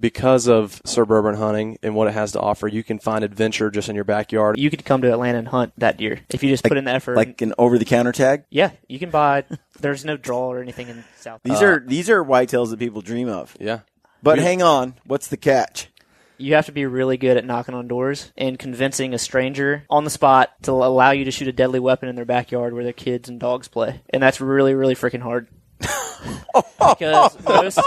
because of suburban hunting and what it has to offer, you can find adventure just in your backyard. You could come to Atlanta and hunt that deer if you just put in the effort. Like an over-the-counter tag? Yeah, you can buy. There's no draw or anything in South. These are whitetails that people dream of. Yeah. But hang on. What's the catch? You have to be really good at knocking on doors and convincing a stranger on the spot to allow you to shoot a deadly weapon in their backyard where their kids and dogs play. And that's really, really freaking hard. Because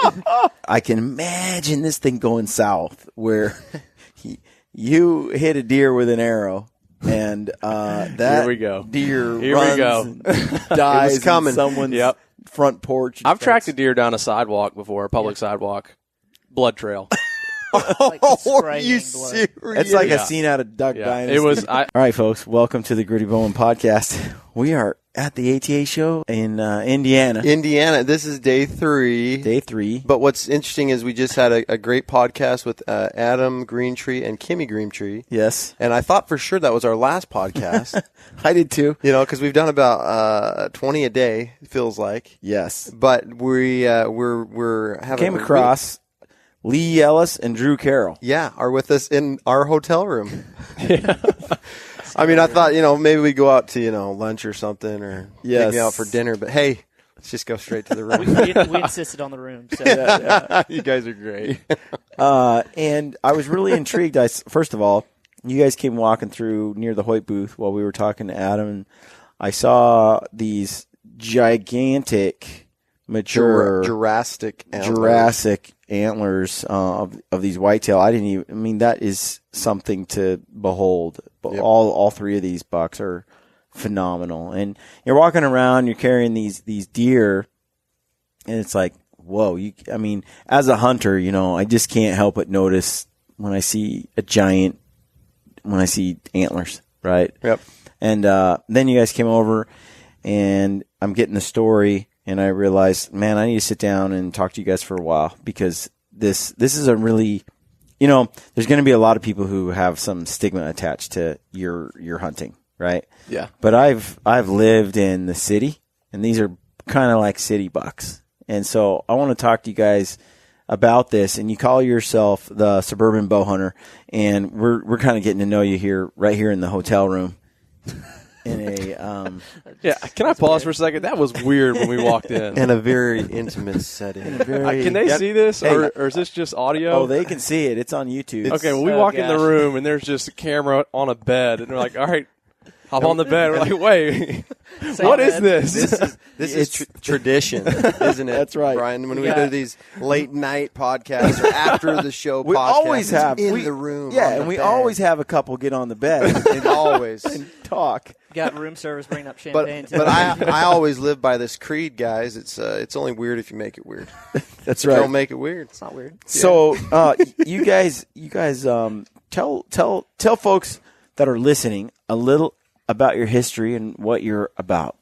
I can imagine this thing going south where you hit a deer with an arrow and that Here we go. deer Here runs we go. and dies coming. in someone's front porch. I've tracked a deer down a sidewalk before, a public sidewalk. Blood trail. like Are you blood. serious? It's like a scene out of Duck Dynasty. It was. All right, folks. Welcome to the Gritty Bowman Podcast. We are at the ATA show in Indiana. This is day 3. Day 3. But what's interesting is we just had a great podcast with Adam Greentree and Kimmy Greentree. Yes. And I thought for sure that was our last podcast. I did too. You know, because we've done about 20 a day, it feels like. Yes. But we're having Came across Lee Ellis and Drew Carroll. Yeah, are with us in our hotel room. I mean, I thought, maybe we go out to, lunch or something or take me out for dinner. But, hey, let's just go straight to the room. we insisted on the room. So. You guys are great. And I was really intrigued. First of all, you guys came walking through near the Hoyt booth while we were talking to Adam. And I saw these gigantic, mature Jurassic antlers of these whitetail. That is something to behold. But all 3 of these bucks are phenomenal. And you're walking around, you're carrying these deer, and it's like, whoa. As a hunter, I just can't help but notice when I see antlers, right? Yep. And then you guys came over, and I'm getting the story. And I realized, man, I need to sit down and talk to you guys for a while because this is a really, there's going to be a lot of people who have some stigma attached to your hunting, right? Yeah. But I've lived in the city, and these are kind of like city bucks. And so I want to talk to you guys about this. And you call yourself the Suburban Bowhunter, and we're kind of getting to know you right here in the hotel room. In a Can I pause for a second? That was weird when we walked in. In a very intimate setting. Can they see this, or is this just audio? Oh, they can see it. It's on YouTube. Okay, well, we walk in the room, and there's just a camera on a bed, and we're like, all right, hop on the bed. We're like, wait, what is this? This is tradition, isn't it? That's right. Brian, when we do these late-night podcasts or after the show we podcasts, always have in the room. Yeah, and we always have a couple get on the bed and always and talk. Got room service bringing up champagne. But I always live by this creed, guys. It's only weird if you make it weird. That's right. Don't make it weird. It's not weird. So you guys tell folks that are listening a little about your history and what you're about.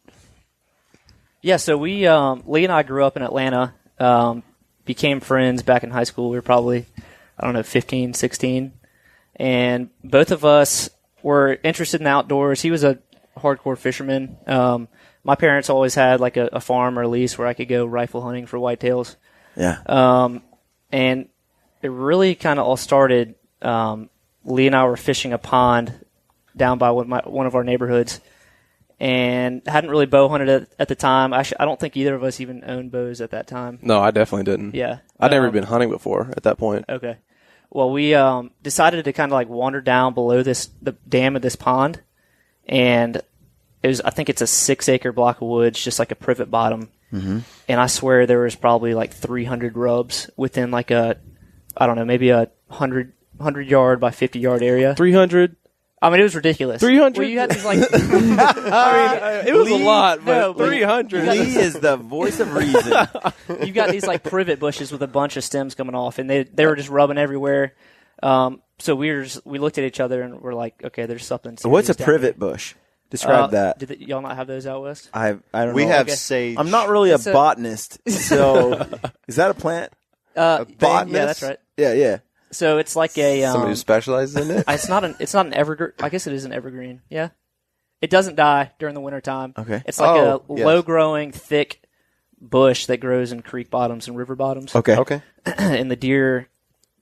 Yeah, so we Lee and I grew up in Atlanta, became friends back in high school. We were probably, 15, 16. And both of us were interested in outdoors. He was a hardcore fisherman. My parents always had like a farm or a lease where I could go rifle hunting for whitetails. Yeah. And it really kind of all started, Lee and I were fishing a pond down by one of our neighborhoods, and hadn't really bow hunted at the time. Actually, I don't think either of us even owned bows at that time. No, I definitely didn't. Yeah. I'd never been hunting before at that point. Okay. Well, we decided to kind of like wander down below the dam of this pond, and I think it's a 6-acre block of woods, just like a privet bottom. Mm-hmm. And I swear there was probably like 300 rubs within like maybe a 100-yard by 50-yard area. 300. I mean, it was ridiculous. 300? Well, you had these like, it was a lot, but no, 300. Lee is the voice of reason. You got these like privet bushes with a bunch of stems coming off, and they were just rubbing everywhere. So we looked at each other and we're like, okay, there's something. What's a privet bush? Describe that. Did y'all not have those out west? I don't know. We have Okay. sage. I'm not really a botanist, so is that a plant? A botanist? Yeah, that's right. Yeah. So it's like a Somebody who specializes in it? It's not an evergreen. I guess it is an evergreen. Yeah, it doesn't die during the wintertime. Okay. It's like a yes. low-growing, thick bush that grows in creek bottoms and river bottoms. Okay. Okay. And the deer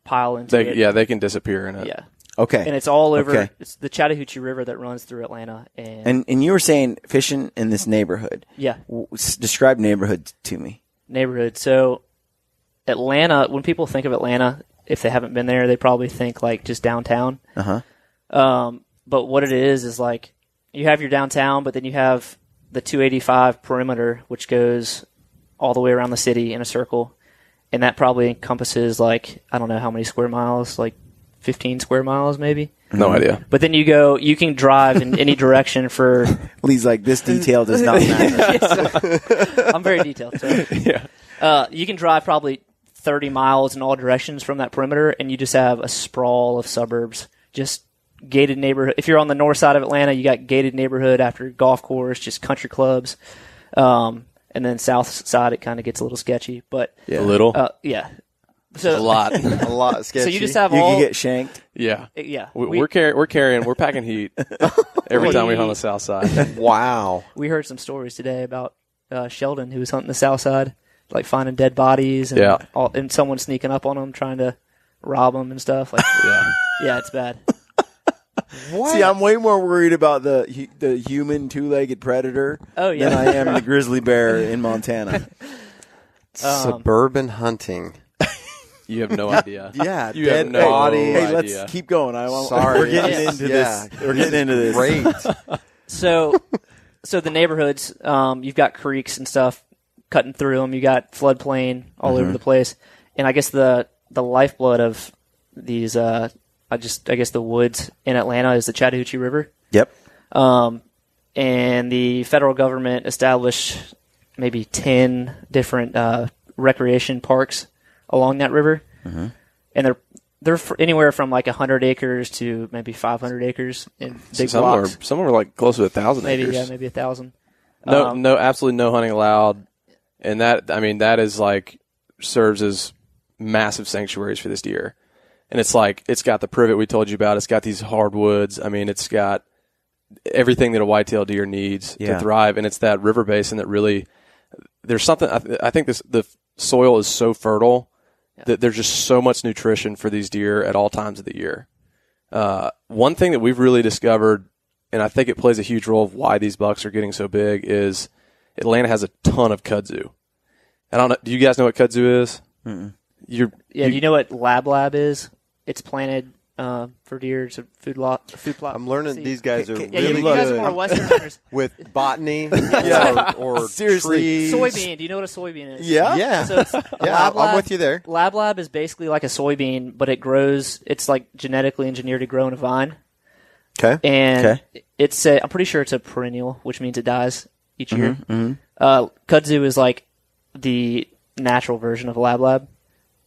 pile into it. They can disappear in it. Yeah. Okay. And it's all over. Okay. It's the Chattahoochee River that runs through Atlanta. And you were saying fishing in this neighborhood. Yeah. Describe neighborhood to me. Neighborhood. So Atlanta, when people think of Atlanta, if they haven't been there, they probably think like just downtown. But what it is like you have your downtown, but then you have the 285 perimeter, which goes all the way around the city in a circle. And that probably encompasses like, I don't know how many square miles, like 15 square miles maybe. No idea. But then you can drive in any direction for... Lee's like, this detail does not matter. I'm very detailed. So. Yeah. You can drive probably 30 miles in all directions from that perimeter, and you just have a sprawl of suburbs, just gated neighborhood. If you're on the north side of Atlanta, you got gated neighborhood after golf course, just country clubs. And then south side, it kind of gets a little sketchy. But A little? Yeah. So, a lot. A lot sketchy. So you just have You all... can get shanked. Yeah. We're packing heat every time we hunt on the south side. Wow. We heard some stories today about Sheldon, who was hunting the south side, like finding dead bodies and, and someone sneaking up on him, trying to rob them and stuff. Like, yeah, it's bad. What? See, I'm way more worried about the human two-legged predator than I am the grizzly bear in Montana. Suburban hunting. You have no idea. Yeah, you dead have no body. idea. Hey, let's keep going. Sorry. We're getting into this. We're getting into this. Great. So the neighborhoods, you've got creeks and stuff cutting through them. You got floodplain all over the place, and I guess the lifeblood of these, I guess the woods in Atlanta is the Chattahoochee River. Yep. And the federal government established maybe 10 different recreation parks along that river, and they're anywhere from like 100 acres to maybe 500 acres in big blocks. Some are like close to 1,000 acres. Maybe 1,000. No, absolutely no hunting allowed, and that is like serves as massive sanctuaries for this deer. And it's like it's got the privet we told you about. It's got these hardwoods. I mean, it's got everything that a whitetail deer needs to thrive, and it's that river basin that really. There's something. I think the soil is so fertile that there's just so much nutrition for these deer at all times of the year. One thing that we've really discovered, and I think it plays a huge role of why these bucks are getting so big, is Atlanta has a ton of kudzu. I don't know. Do you guys know what kudzu is? Mm-mm. Do you know what lab is? It's planted for deer. It's a food plot. I'm learning these guys are really you guys are more good Westerners. with botany or Seriously. trees. Soybean. Do you know what a soybean is? Yeah. So it's I'm with you there. Lab is basically like a soybean, but it grows. It's like genetically engineered to grow in a vine. Okay. And it's I'm pretty sure it's a perennial, which means it dies each year. Kudzu is like the natural version of lab,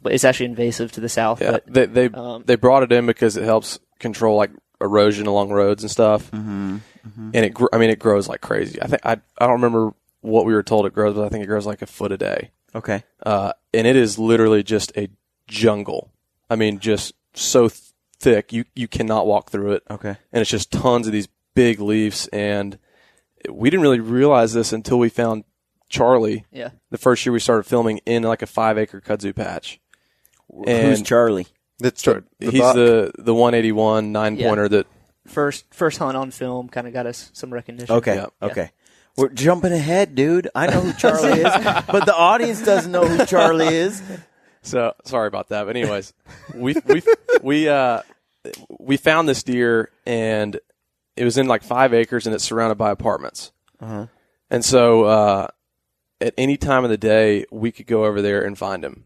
but it's actually invasive to the south. Yeah, but they brought it in because it helps control like erosion along roads and stuff. And it grows like crazy. I think I don't remember what we were told it grows, but I think it grows like a foot a day. Okay. And it is literally just a jungle. I mean, just so thick you cannot walk through it. Okay. And it's just tons of these big leaves, and we didn't really realize this until we found Charlie. Yeah. The first year we started filming in like a 5-acre kudzu patch. And who's Charlie? He's the 181 9-pointer that first hunt on film kind of got us some recognition. Okay. Yeah. Okay. We're jumping ahead, dude. I know who Charlie is, but the audience doesn't know who Charlie is. So sorry about that. But anyways, we found this deer, and it was in like 5 acres, and it's surrounded by apartments. And so at any time of the day, we could go over there and find him.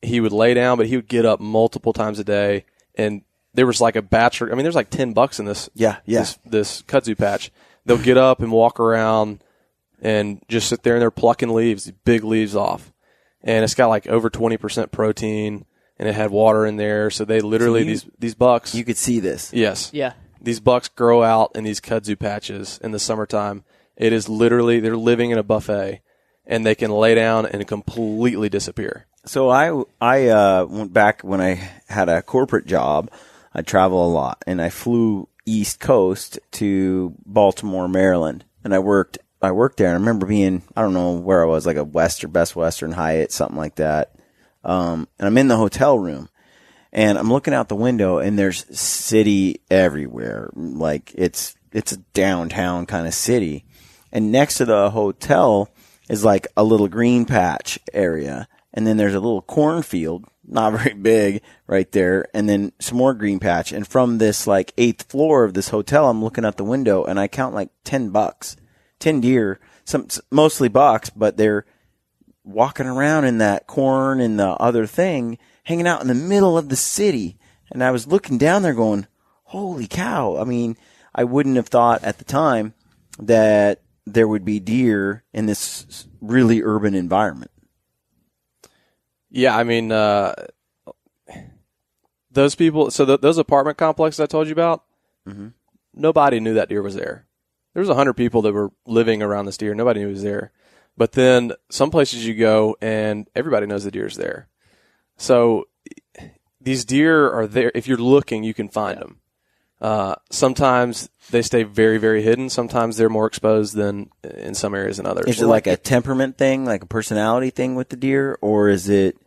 He would lay down, but he would get up multiple times a day, and there was like a batch. I mean, there's like 10 bucks in this. This kudzu patch. They'll get up and walk around and just sit there, and they're plucking leaves, big leaves off. And it's got like over 20% protein, and it had water in there. So they literally, these bucks. You could see this. Yes. Yeah. These bucks grow out in these kudzu patches in the summertime. It is literally, they're living in a buffet, and they can lay down and completely disappear. So I went back when I had a corporate job. I travel a lot, and I flew East Coast to Baltimore, Maryland, and I worked there. I remember being, I don't know where I was, like a Best Western Hyatt, something like that. And I'm in the hotel room, And I'm looking out the window, and there's city everywhere. Like it's a downtown kind of city. And next to the hotel is like a little green patch area. And then there's a little cornfield, not very big, right there. And then some more green patch. And from this like 8th floor of this hotel, I'm looking out the window, and I count like 10 bucks, 10 deer, some mostly bucks, but they're walking around in that corn and the other thing, hanging out in the middle of the city. And I was looking down there going, holy cow. I mean, I wouldn't have thought at the time that there would be deer in this really urban environment. Yeah, I mean, those people, so those apartment complexes I told you about, nobody knew that deer was there. There was 100 people that were living around this deer. Nobody knew it was there. But then some places you go and everybody knows the deer's there. So these deer are there. If you're looking, you can find them. Sometimes they stay very, very hidden. Sometimes they're more exposed than in some areas than others. Is it like a temperament thing, like a personality thing with the deer, or is it?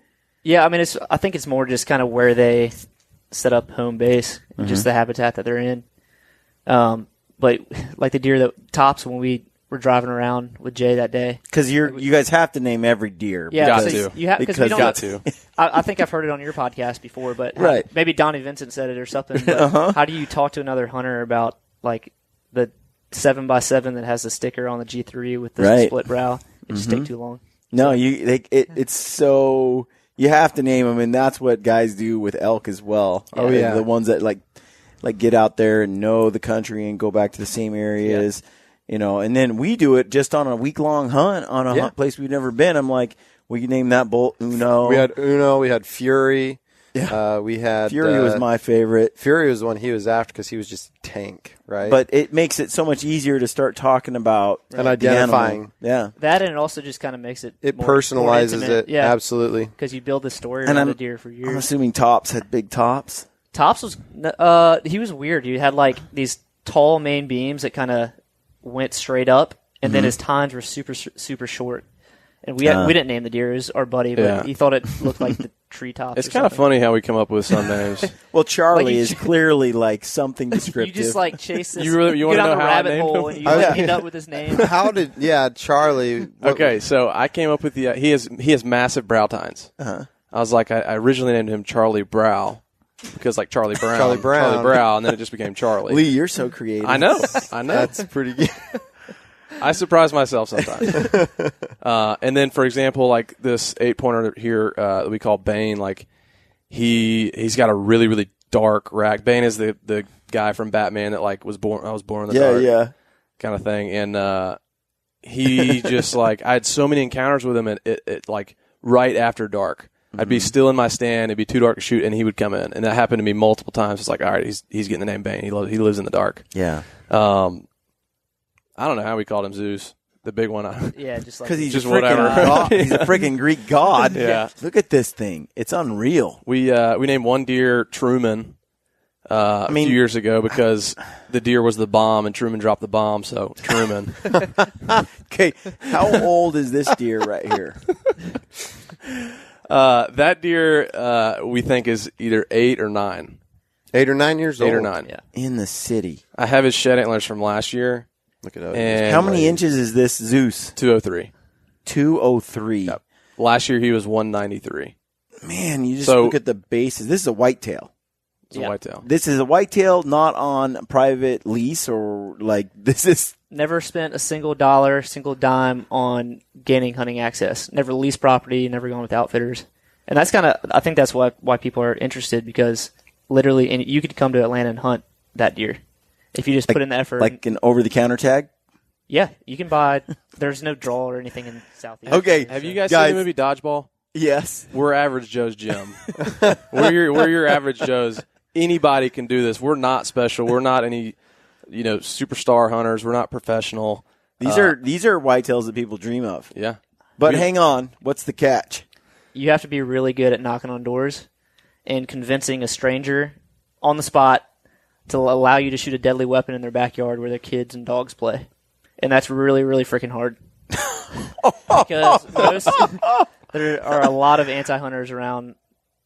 Yeah, I mean, I think it's more just kind of where they set up home base, just the habitat that they're in. But like the deer that tops when we were driving around with Jay that day. Because you guys have to name every deer. Yeah, got so to. you have Because we don't. Got to. I think I've heard it on your podcast before, but Right. maybe Donnie Vincent said it or something. But how do you talk to another hunter about like the 7x7 that has the sticker on the G3 with the split brow? It just take too long. No, it's so you have to name them, and that's what guys do with elk as well. Oh, yeah. The ones that like get out there and know the country and go back to the same areas. Yeah. You know, and then we do it just on a week-long hunt on a hunt place we've never been. I'm like, will you name that bull Uno? We had Uno. We had Fury. Yeah. We had Fury was my favorite. Fury was the one he was after because he was just a tank, right? But it makes it so much easier to start talking about and identifying. Yeah. That, and it also just kind of makes it more personalizes more it. Yeah, absolutely. Because you build the story around the deer for years. I'm assuming Tops had big tops. Tops was he was weird. He had like these tall main beams that kind of went straight up, and then his tines were super super short. And we didn't name the deer. It was our buddy, but he thought it looked like the treetops. It's kind of funny how we come up with some names. Well, Charlie is clearly like something descriptive. You just like chase this. You want to know down a how rabbit I named hole him? and you end up with his name. How did Charlie? Okay, so I came up with the he has massive brow tines. I was like, I originally named him Charlie Brow because like Charlie Brown, Charlie Brow, and then it just became Charlie. Lee, you're so creative. I know. That's pretty good. I surprise myself sometimes. And then, for example, like this 8-pointer here that we call Bane, like he's got a really, really dark rack. Bane is the guy from Batman that like was born in the dark kind of thing. And he just like, I had so many encounters with him, and it like right after dark. I'd be still in my stand. It'd be too dark to shoot, and he would come in. And that happened to me multiple times. It's like, all right, he's getting the name Bane. He lives in the dark. Yeah. I don't know how we called him Zeus, the big one. Yeah, just like Because he's just a freaking whatever. god. He's a freaking Greek god. Yeah. Look at this thing. It's unreal. We named one deer Truman a few years ago because the deer was the bomb and Truman dropped the bomb, so Truman. Okay, how old is this deer right here? That deer we think is either 8 or 9. 8 or 9 years old. 8 or 9. Yeah. In the city. I have his shed antlers from last year. Look at that. And How many inches is this Zeus? 203. 203. Yep. Last year he was 193. Man, you just look at the bases. This is a whitetail. It's a whitetail. This is a whitetail, not on private lease or like this is. Never spent a single dollar, single dime on gaining hunting access. Never leased property, never gone with outfitters. And that's kind of, I think that's why people are interested, because literally, and you could come to Atlanta and hunt that deer if you just put in the effort. Like an over-the-counter tag? Yeah, you can buy, there's no draw or anything in Southeast. Okay. Have you guys seen the movie Dodgeball? Yes. We're average Joe's gym. we're your average Joe's. Anybody can do this. We're not special. We're not any, superstar hunters. We're not professional. These are whitetails that people dream of. Yeah. But hang on, what's the catch? You have to be really good at knocking on doors and convincing a stranger on the spot to allow you to shoot a deadly weapon in their backyard where their kids and dogs play. And that's really, really freaking hard. Because there are a lot of anti-hunters around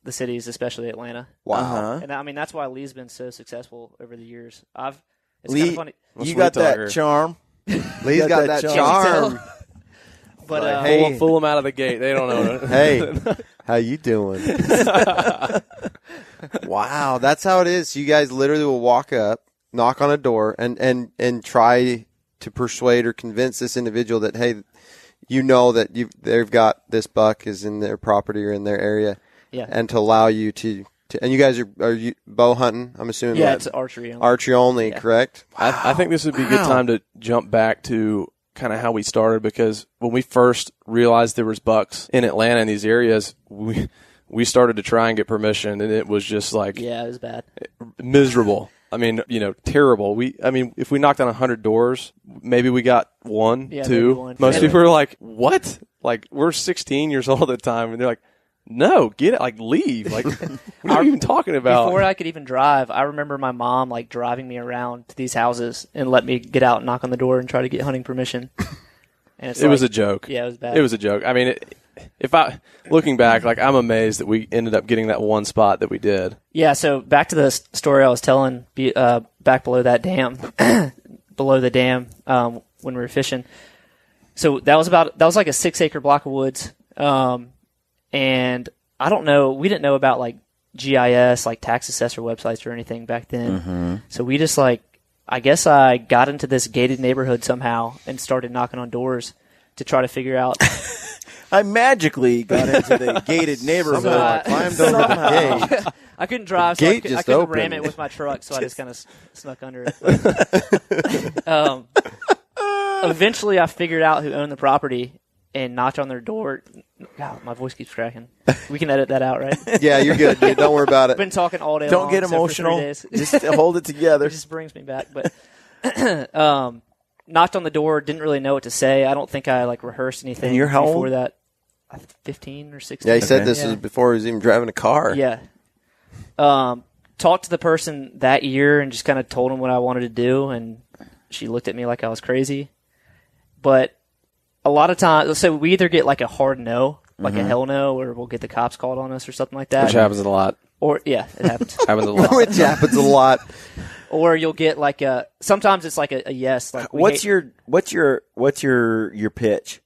the cities, especially Atlanta. Wow. And I mean, that's why Lee's been so successful over the years. It's Lee, kind of funny. You got that charm. Lee's got that charm. But Like, hey. Pull them out of the gate. They don't know it. Hey, how you doing? Wow, that's how it is. You guys literally will walk up, knock on a door, and try to persuade or convince this individual that, hey, you know that they've got this buck is in their property or in their area, and to allow you to and you guys are you bow hunting? I'm assuming. Yeah, it's archery only. Archery only, correct? I think this would be a good time to jump back to kind of how we started, because when we first realized there was bucks in Atlanta in these areas, we started to try and get permission, and it was just like it was bad, miserable. I mean, terrible. If we knocked on 100 doors, maybe we got one, two. One. Most people are like, "What?" Like, we're 16 years old at the time, and they're like, "No, get it! Like, leave! Like, what are you even talking about?" Before I could even drive, I remember my mom like driving me around to these houses and let me get out and knock on the door and try to get hunting permission. And it was a joke. Yeah, it was bad. It was a joke. I mean, looking back, like, I'm amazed that we ended up getting that one spot that we did. Yeah. So back to the story I was telling, back below that dam, below the dam, when we were fishing. So that was like a 6-acre block of woods. And I don't know, we didn't know about like GIS, like tax assessor websites or anything back then. Mm-hmm. So we just I guess I got into this gated neighborhood somehow and started knocking on doors to try to figure out. I magically got into the gated neighborhood. Somehow climbed over the gate. I couldn't drive, so I couldn't opened. ram it with my truck, so I just kind of snuck under it. Eventually, I figured out who owned the property and knocked on their door. God, my voice keeps cracking. We can edit that out, right? Yeah, you're good, dude. Don't worry about it. I've been talking all day Don't long. get emotional. Just hold it together. It just brings me back. But knocked on the door, didn't really know what to say. I don't think I rehearsed anything. And you're how before old? that. 15 or 16. Yeah, he said this was before he was even driving a car. Yeah. Talked to the person that year and just kind of told him what I wanted to do, and she looked at me like I was crazy. But a lot of times, so we either get like a hard no, like a hell no, or we'll get the cops called on us or something like that. Which happens a lot. Or it happens. Happens a lot. Which happens a lot. Or you'll get like sometimes it's like a yes. Like what's your pitch?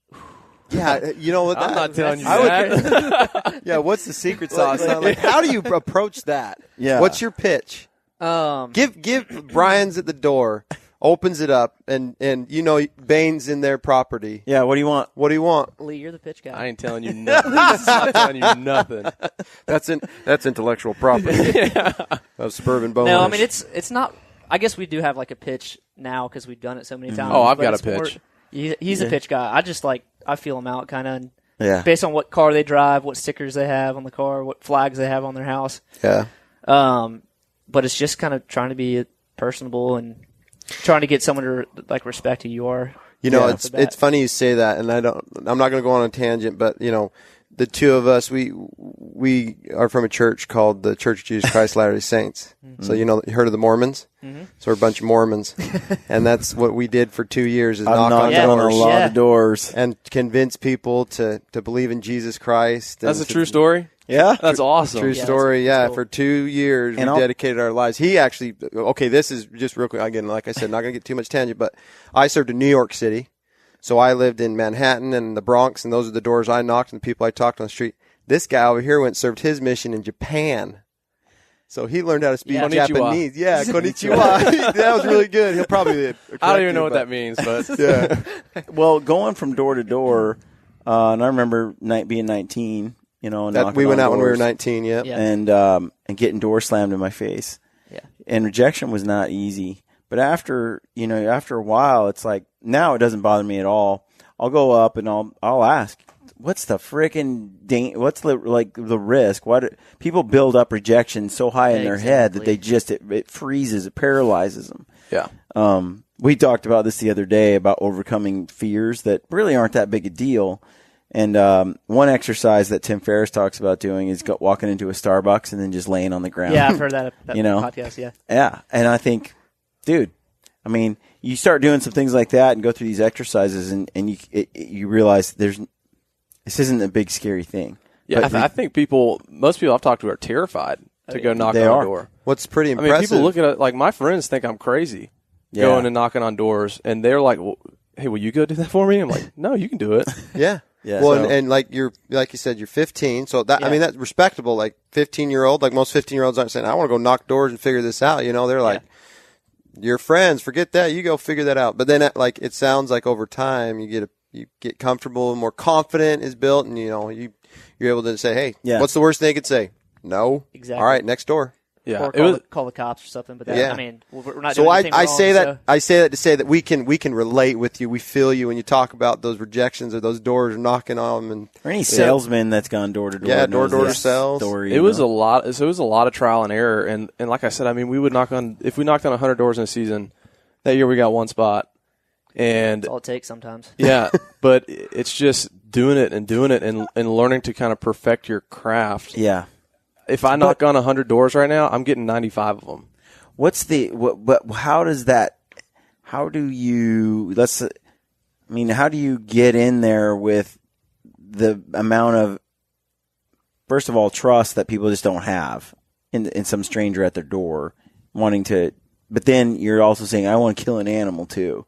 Yeah, you know what? I'm not telling you that. Yeah, what's the secret sauce? Like, how do you approach that? Yeah. What's your pitch? Give Brian's at the door, opens it up, and Bane's in their property. Yeah, what do you want? What do you want? Lee, you're the pitch guy. I ain't telling you nothing. I'm telling you nothing. That's intellectual property of Suburban Bowhunting. No, I mean it's not. I guess we do have like a pitch now because we've done it so many times. Oh, I've but got a it's more- pitch. He's a pitch guy. I just I feel him out kind of. Yeah. Based on what car they drive, what stickers they have on the car, what flags they have on their house. Yeah. But it's just kind of trying to be personable and trying to get someone to respect who you are. It's funny you say that, and I'm not going to go on a tangent, but the two of us, we are from a church called the Church of Jesus Christ Latter-day Saints. Mm-hmm. So you heard of the Mormons? Mm-hmm. So we're a bunch of Mormons, and that's what we did for 2 years: is knock on a lot of doors and convince people to believe in Jesus Christ. That's a true story. Yeah, that's awesome. True story. That's cool. For 2 years, we dedicated our lives. He actually, this is just real quick. Again, like I said, not going to get too much tangent, but I served in New York City. So I lived in Manhattan and the Bronx, and those are the doors I knocked and the people I talked on the street. This guy over here served his mission in Japan. So he learned how to speak Japanese. Yeah, konnichiwa. That was really good. He'll probably I don't even know what that means, but yeah. Well, going from door to door, and I remember being 19, we went out when we were 19, yeah. And getting door slammed in my face. Yeah. And rejection was not easy. But after a while, it's like, now it doesn't bother me at all. I'll go up and I'll ask, what's the freaking what's the risk? Why do people build up rejection so high in their head that it freezes, it paralyzes them? Yeah. We talked about this the other day about overcoming fears that really aren't that big a deal. And one exercise that Tim Ferriss talks about doing is walking into a Starbucks and then just laying on the ground. Yeah, I've heard that podcast, yeah. Yeah, and I think, dude, I mean, you start doing some things like that and go through these exercises, and you realize this isn't a big scary thing. Yeah, I think most people I've talked to are terrified to go knock on a door. What's pretty impressive. I mean, people look at it like my friends think I'm crazy going and knocking on doors, and they're like, well, "Hey, will you go do that for me?" I'm like, "No, you can do it." Yeah. Yeah. Well, and like you said, you're 15, so that I mean that's respectable. Like 15-year-old, like most 15-year-olds aren't saying, "I want to go knock doors and figure this out." They're like, "Your friends, forget that. You go figure that out." But then, like, it sounds like over time you get comfortable, more confident is built, and you're able to say, "Hey, what's the worst thing they could say?" No. Exactly. All right, next door. Yeah. Or call the cops or something. But I mean, we're not doing anything wrong. I say that to say that we can relate with you. We feel you when you talk about those rejections or those doors or knocking on them. Or any salesman that's gone door to door. Yeah, door to sales. It was a lot. So it was a lot of trial and error. And like I said, I mean, if we knocked on 100 doors in a season, that year we got one spot. And that's all it takes sometimes. Yeah, but it's just doing it and learning to kind of perfect your craft. Yeah. If I knock on 100 doors right now, I'm getting 95 of them. How do you get in there with the amount of, first of all, trust that people just don't have in some stranger at their door wanting to, but then you're also saying, I want to kill an animal too.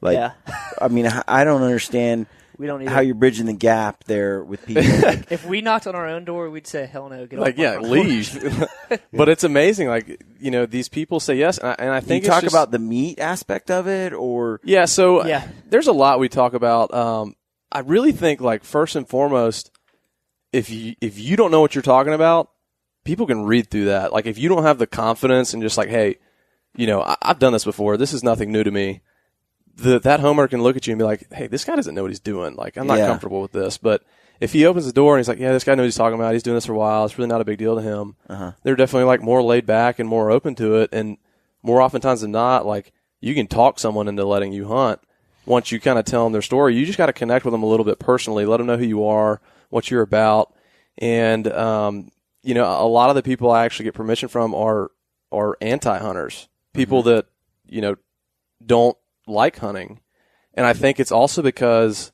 Like, I mean, I don't understand. We don't how you're bridging the gap there with people. Like, if we knocked on our own door, we'd say, hell no, get off. Leave. But it's amazing. Like, these people say yes. And I think you talk about the meat aspect of it or. Yeah. So there's a lot we talk about. I really think, like, first and foremost, if you don't know what you're talking about, people can read through that. Like, if you don't have the confidence and just like, hey, I've done this before. This is nothing new to me. That homeowner can look at you and be like, hey, this guy doesn't know what he's doing. Like, I'm not comfortable with this. But if he opens the door and he's like, yeah, this guy knows what he's talking about. He's doing this for a while. It's really not a big deal to him. They're definitely like more laid back and more open to it. And more oftentimes than not, like, you can talk someone into letting you hunt. Once you kind of tell them their story, you just got to connect with them a little bit personally. Let them know who you are, what you're about. And, a lot of the people I actually get permission from are anti-hunters. People that, don't like hunting. And I think it's also because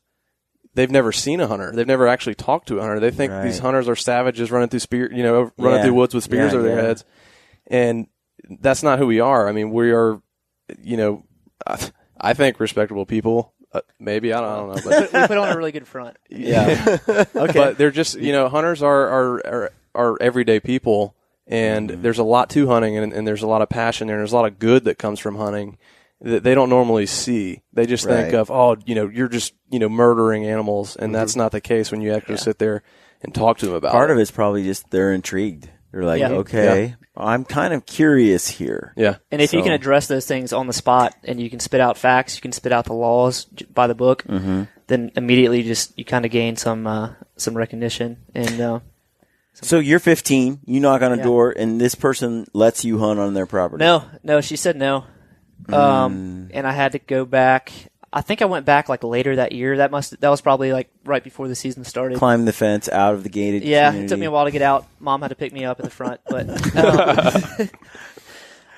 they've never seen a hunter. They've never actually talked to a hunter. They think these hunters are savages running through running through woods with spears over their heads. And that's not who we are. I mean, we are, I think respectable people. Maybe, I don't know. But we put on a really good front. Yeah. Okay. But they're just, hunters are everyday people. And there's a lot to hunting, and there's a lot of passion there, and there's a lot of good that comes from hunting that they don't normally see. They just think of, you're just, murdering animals, and that's not the case when you actually sit there and talk to them about it. Part of it's probably just they're intrigued. They're like, I'm kind of curious here. Yeah. And if you can address those things on the spot, and you can spit out facts, you can spit out the laws by the book, then immediately you kind of gain some recognition. And so you're 15, you knock on a door, and this person lets you hunt on their property. No, she said no. And I had to go back. I think I went back like later that year. That was probably like right before the season started. Climb the fence out of the gated community. It took me a while to get out. Mom had to pick me up in the front, but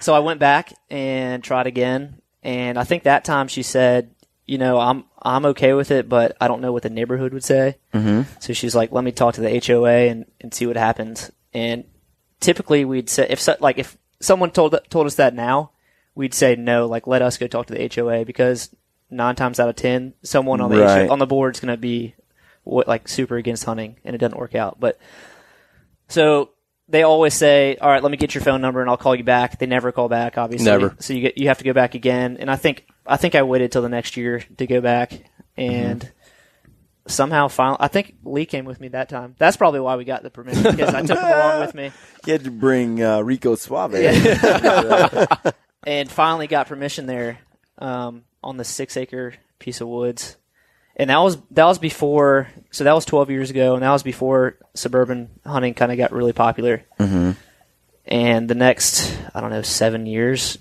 so I went back and tried again. And I think that time she said, I'm okay with it, but I don't know what the neighborhood would say. So she's like, let me talk to the HOA and see what happens. And typically we'd say if someone told us that now, we'd say no, like let us go talk to the HOA, because 9 times out of 10, someone on the HOA, on the board is going to be super against hunting, and it doesn't work out. But so they always say, all right, let me get your phone number and I'll call you back. They never call back, obviously. Never. So you have to go back again. And I think I waited till the next year to go back, and somehow finally, I think Lee came with me that time. That's probably why we got the permission, because I took him along with me. You had to bring Rico Suave. And finally got permission there on the 6-acre piece of woods. And that was before, so that was 12 years ago, and that was before suburban hunting kind of got really popular. And the next, 7 years,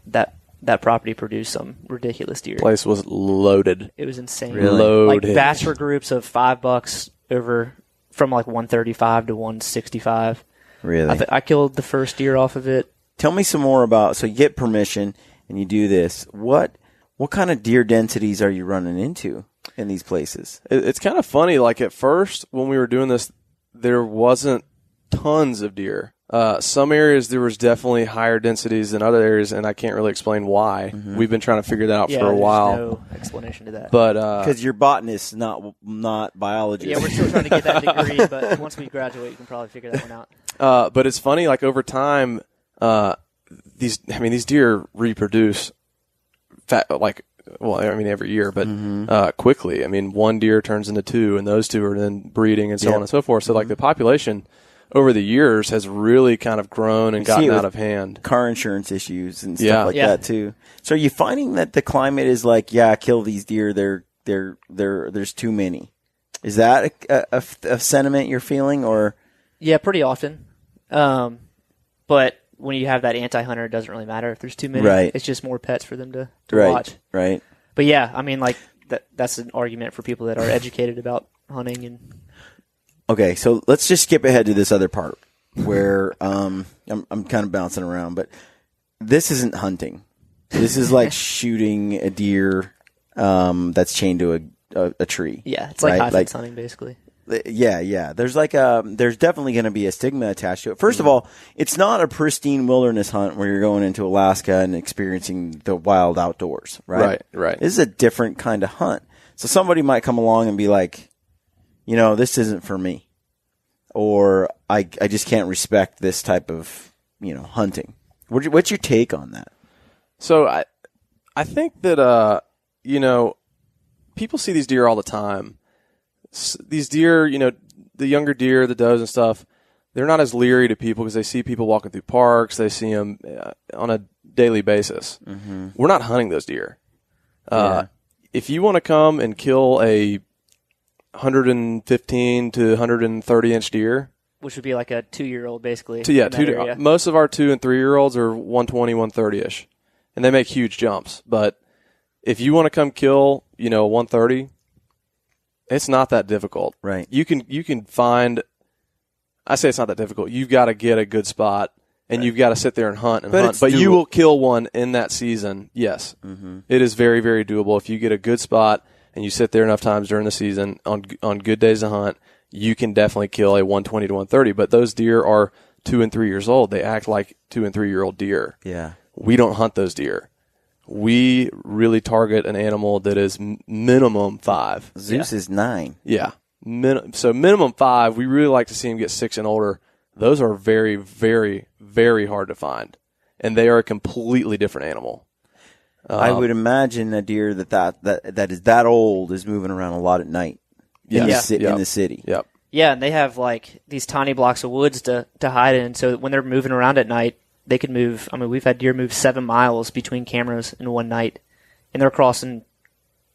that property produced some ridiculous deer. Place was loaded. It was insane. Really? Loaded. Like bachelor groups of $5 over from like 135 to 165. Really? I killed the first deer off of it. Tell me some more about, so you get permission and you do this. What kind of deer densities are you running into in these places? It's kind of funny. Like at first when we were doing this there wasn't tons of deer. Some areas there was definitely higher densities than other areas, and I can't really explain why. Mm-hmm. We've been trying to figure that out for a there's while. no explanation to that. But Because you're botanists, not biologists. Yeah, we're still trying to get that degree, but once we graduate, you can probably figure that one out. but it's funny, like over time, these deer reproduce every year, but quickly. I mean, one deer turns into two, and those two are then breeding and so on and so forth. So like the population over the years has really kind of grown and gotten out of hand. Car insurance issues and stuff like that too. So are you finding that the climate is like, kill these deer, there's too many? Is that a sentiment you're feeling, or? Yeah, pretty often. But when you have that anti-hunter, it doesn't really matter if there's too many. Right. It's just more pets for them to right. watch. Right. But yeah, I mean, like that's an argument for people that are educated about hunting and. Okay, so let's just skip ahead to this other part where I'm kind of bouncing around, but this isn't hunting. This is like shooting a deer that's chained to a tree. Yeah, it's like right? high fence hunting, basically. Yeah. There's there's definitely going to be a stigma attached to it. First of all, it's not a pristine wilderness hunt where you're going into Alaska and experiencing the wild outdoors, right? Right. This is a different kind of hunt. So somebody might come along and be like, this isn't for me, or I just can't respect this type of, hunting. What's your take on that? So I think that, people see these deer all the time. These deer, the younger deer, the does and stuff, they're not as leery to people because they see people walking through parks. They see them on a daily basis. Mm-hmm. We're not hunting those deer. If you want to come and kill a 115 to 130 inch deer, which would be like a 2-year-old, basically. Most of our 2 and 3 year olds are 120, 130 ish, and they make huge jumps. But if you want to come kill, 130, it's not that difficult. Right. You can find. I say it's not that difficult. You've got to get a good spot, and you've got to sit there and hunt and hunt. But you will kill one in that season. Yes, It is very, very doable if you get a good spot. And you sit there enough times during the season on good days to hunt, you can definitely kill a 120 to 130. But those deer are 2 and 3 years old. They act like 2 and 3 year old deer. Yeah. We don't hunt those deer. We really target an animal that is minimum 5. Zeus is 9. Yeah. So minimum 5. We really like to see them get 6 and older. Those are very, very, very hard to find, and they are a completely different animal. I would imagine a deer that is that old is moving around a lot at night in the city. Yep. Yeah, and they have like these tiny blocks of woods to hide in. So when they're moving around at night, they could move. I mean, we've had deer move 7 miles between cameras in one night, and they're crossing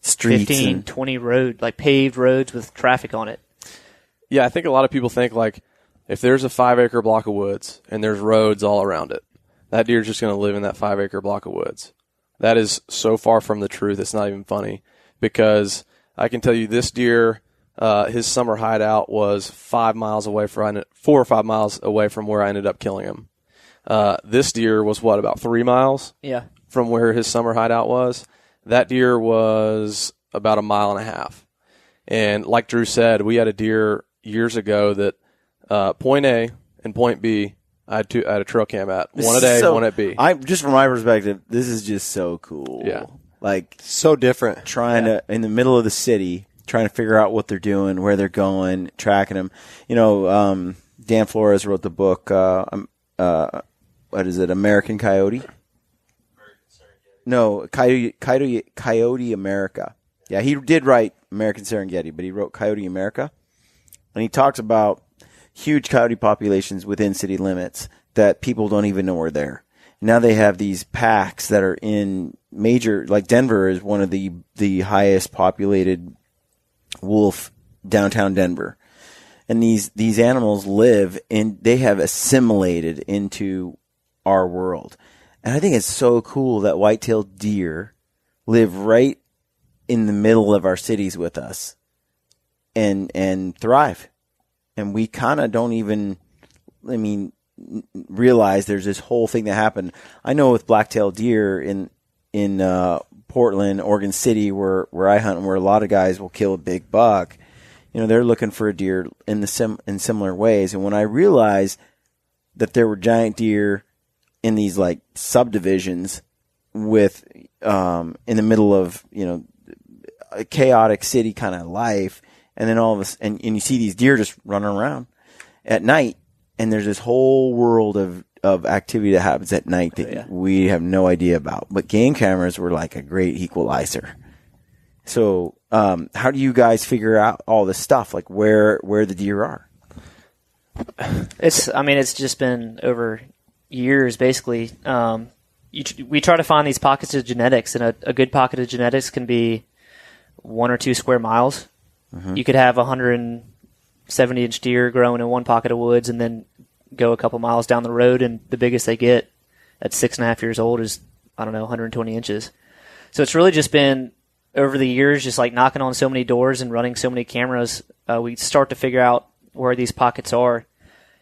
streets 15, 20 paved roads with traffic on it. Yeah, I think a lot of people think like if there's a 5-acre block of woods and there's roads all around it, that deer's just going to live in that 5-acre block of woods. That is so far from the truth, it's not even funny. Because I can tell you this deer, his summer hideout was 4 or 5 miles away from where I ended up killing him. This deer was about 3 miles from where his summer hideout was. That deer was about 1.5 miles. And like Drew said, we had a deer years ago that point A and point B, I had a trail cam at. One at A, one at B. Just from my perspective, this is just so cool. Yeah. Like, so different. Trying to, in the middle of the city, trying to figure out what they're doing, where they're going, tracking them. Dan Flores wrote the book, what is it, American Coyote? No, Coyote America. Yeah, he did write American Serengeti, but he wrote Coyote America. And he talks about huge coyote populations within city limits that people don't even know are there. Now they have these packs that are in major, like Denver is one of the highest populated wolf downtown Denver. And these animals they have assimilated into our world. And I think it's so cool that white-tailed deer live right in the middle of our cities with us and thrive. And we kind of don't even, realize there's this whole thing that happened. I know with black-tailed deer in Portland, Oregon City, where I hunt and where a lot of guys will kill a big buck, they're looking for a deer in in similar ways. And when I realized that there were giant deer in these like subdivisions with in the middle of a chaotic city kind of life, and then all of us and you see these deer just running around at night, and there's this whole world of activity that happens at night that we have no idea about. But game cameras were like a great equalizer. So how do you guys figure out all this stuff, like where the deer are? It's just been over years, basically. We try to find these pockets of genetics, and a good pocket of genetics can be 1 or 2 square miles. Mm-hmm. You could have 170-inch deer growing in one pocket of woods, and then go a couple miles down the road, and the biggest they get at 6.5 years old is 120 inches. So it's really just been over the years, just like knocking on so many doors and running so many cameras. We start to figure out where these pockets are.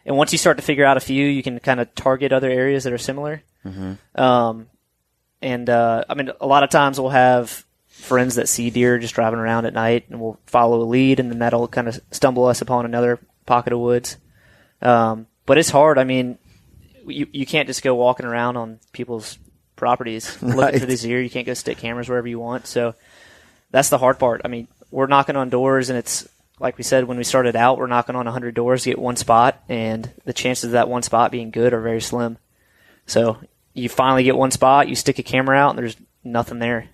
And once you start to figure out a few, you can kind of target other areas that are similar. Mm-hmm. A lot of times we'll have friends that see deer just driving around at night, and we'll follow a lead, and then that'll kind of stumble us upon another pocket of woods. But it's hard. I mean, you can't just go walking around on people's properties looking for these deer. You can't go stick cameras wherever you want. So that's the hard part. I mean, we're knocking on doors, and it's like we said when we started out, we're knocking on 100 doors to get one spot, and the chances of that one spot being good are very slim. So you finally get one spot, you stick a camera out, and there's nothing there.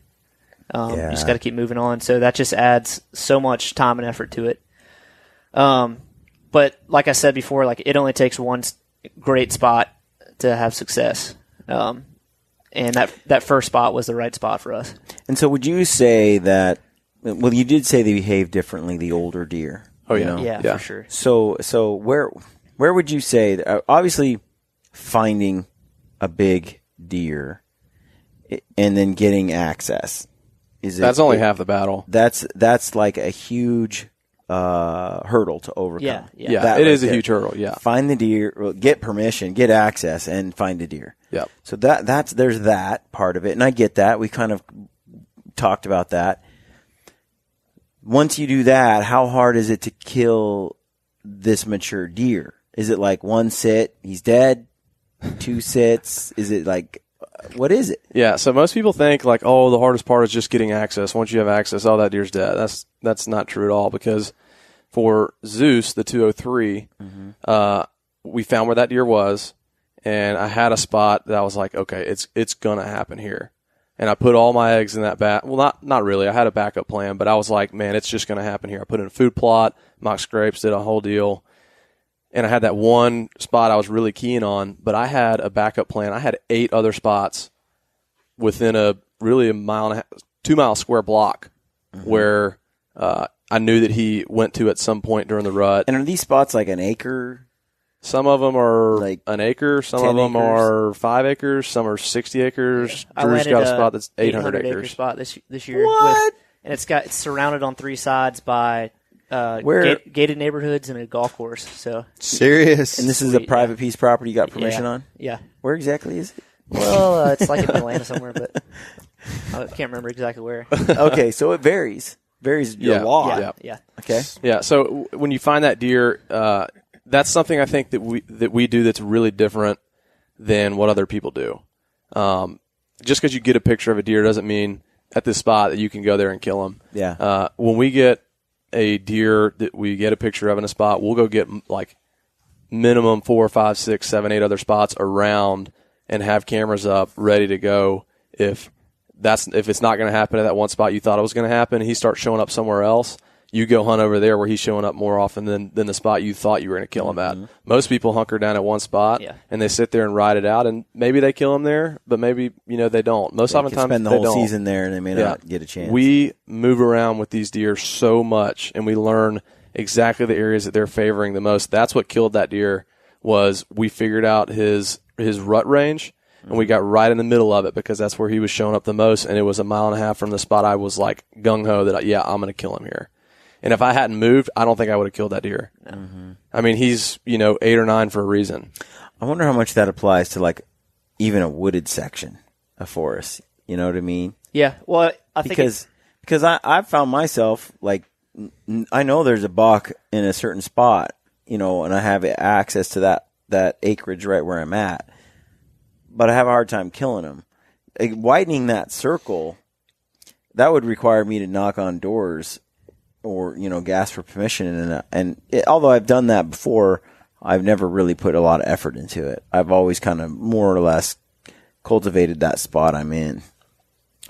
You just got to keep moving on. So that just adds so much time and effort to it. But like I said before, like it only takes one great spot to have success. And that first spot was the right spot for us. And so would you say that, well, you did say they behave differently, the older deer. Oh, yeah. Yeah, for sure. So where would you say, obviously finding a big deer and then getting access, that's only half the battle. That's like a huge hurdle to overcome. Yeah, it is a huge hurdle. Yeah, find the deer, get permission, get access, and find a deer. Yeah. So there's that part of it, and I get that. We kind of talked about that. Once you do that, how hard is it to kill this mature deer? Is it like one sit, he's dead? 2 sits? Is it like, what is it? Yeah, so most people think like, oh, the hardest part is just getting access. Once you have access, oh, that deer's dead. That's not true at all, because for Zeus, the 203, we found where that deer was, and I had a spot that I was like, okay, it's going to happen here. And I put all my eggs in that well, not really. I had a backup plan, but I was like, man, it's just going to happen here. I put in a food plot, mock scrapes, did a whole deal. And I had that one spot I was really keen on, but I had a backup plan. I had 8 other spots within a 2-mile square block where I knew that he went to at some point during the rut. And are these spots like an acre? Some of them are like an acre. Some of them are 5 acres. Some are 60 acres. Yeah. Drew's got a spot that's 800 acre acres. Spot this year. What? And it's surrounded on 3 sides by gated neighborhoods and a golf course. So serious. And this is a private piece of property you got permission on? Yeah. Where exactly is it? Well, it's like in Atlanta somewhere, but I can't remember exactly where. Okay, so it varies. Varies your law. Yeah. Okay. Yeah. So when you find that deer, that's something I think that we do that's really different than what other people do. Just because you get a picture of a deer doesn't mean at this spot that you can go there and kill him. Yeah. When we get a deer that we get a picture of in a spot, we'll go get like minimum 4, 5, 6, 7, 8 other spots around and have cameras up ready to go. If it's not going to happen at that one spot you thought it was going to happen, he starts showing up somewhere else, you go hunt over there where he's showing up more often than the spot you thought you were going to kill him at. Most people hunker down at one spot and they sit there and ride it out, and maybe they kill him there, but maybe they don't. Most often times spend the whole season there and they may not get a chance. We move around with these deer so much, and we learn exactly the areas that they're favoring the most. That's what killed that deer. Was we figured out his rut range. And we got right in the middle of it because that's where he was showing up the most, and it was 1.5 miles from the spot I was like gung-ho that, I'm going to kill him here. And if I hadn't moved, I don't think I would have killed that deer. Mm-hmm. I mean, he's, 8 or 9 for a reason. I wonder how much that applies to, like, even a wooded section, a forest. You know what I mean? Yeah. Well, I think because I've found myself, like, I know there's a buck in a certain spot, and I have access to that acreage right where I'm at, but I have a hard time killing him. Like, widening that circle, that would require me to knock on doors or, gas for permission. Although I've done that before, I've never really put a lot of effort into it. I've always kind of more or less cultivated that spot I'm in.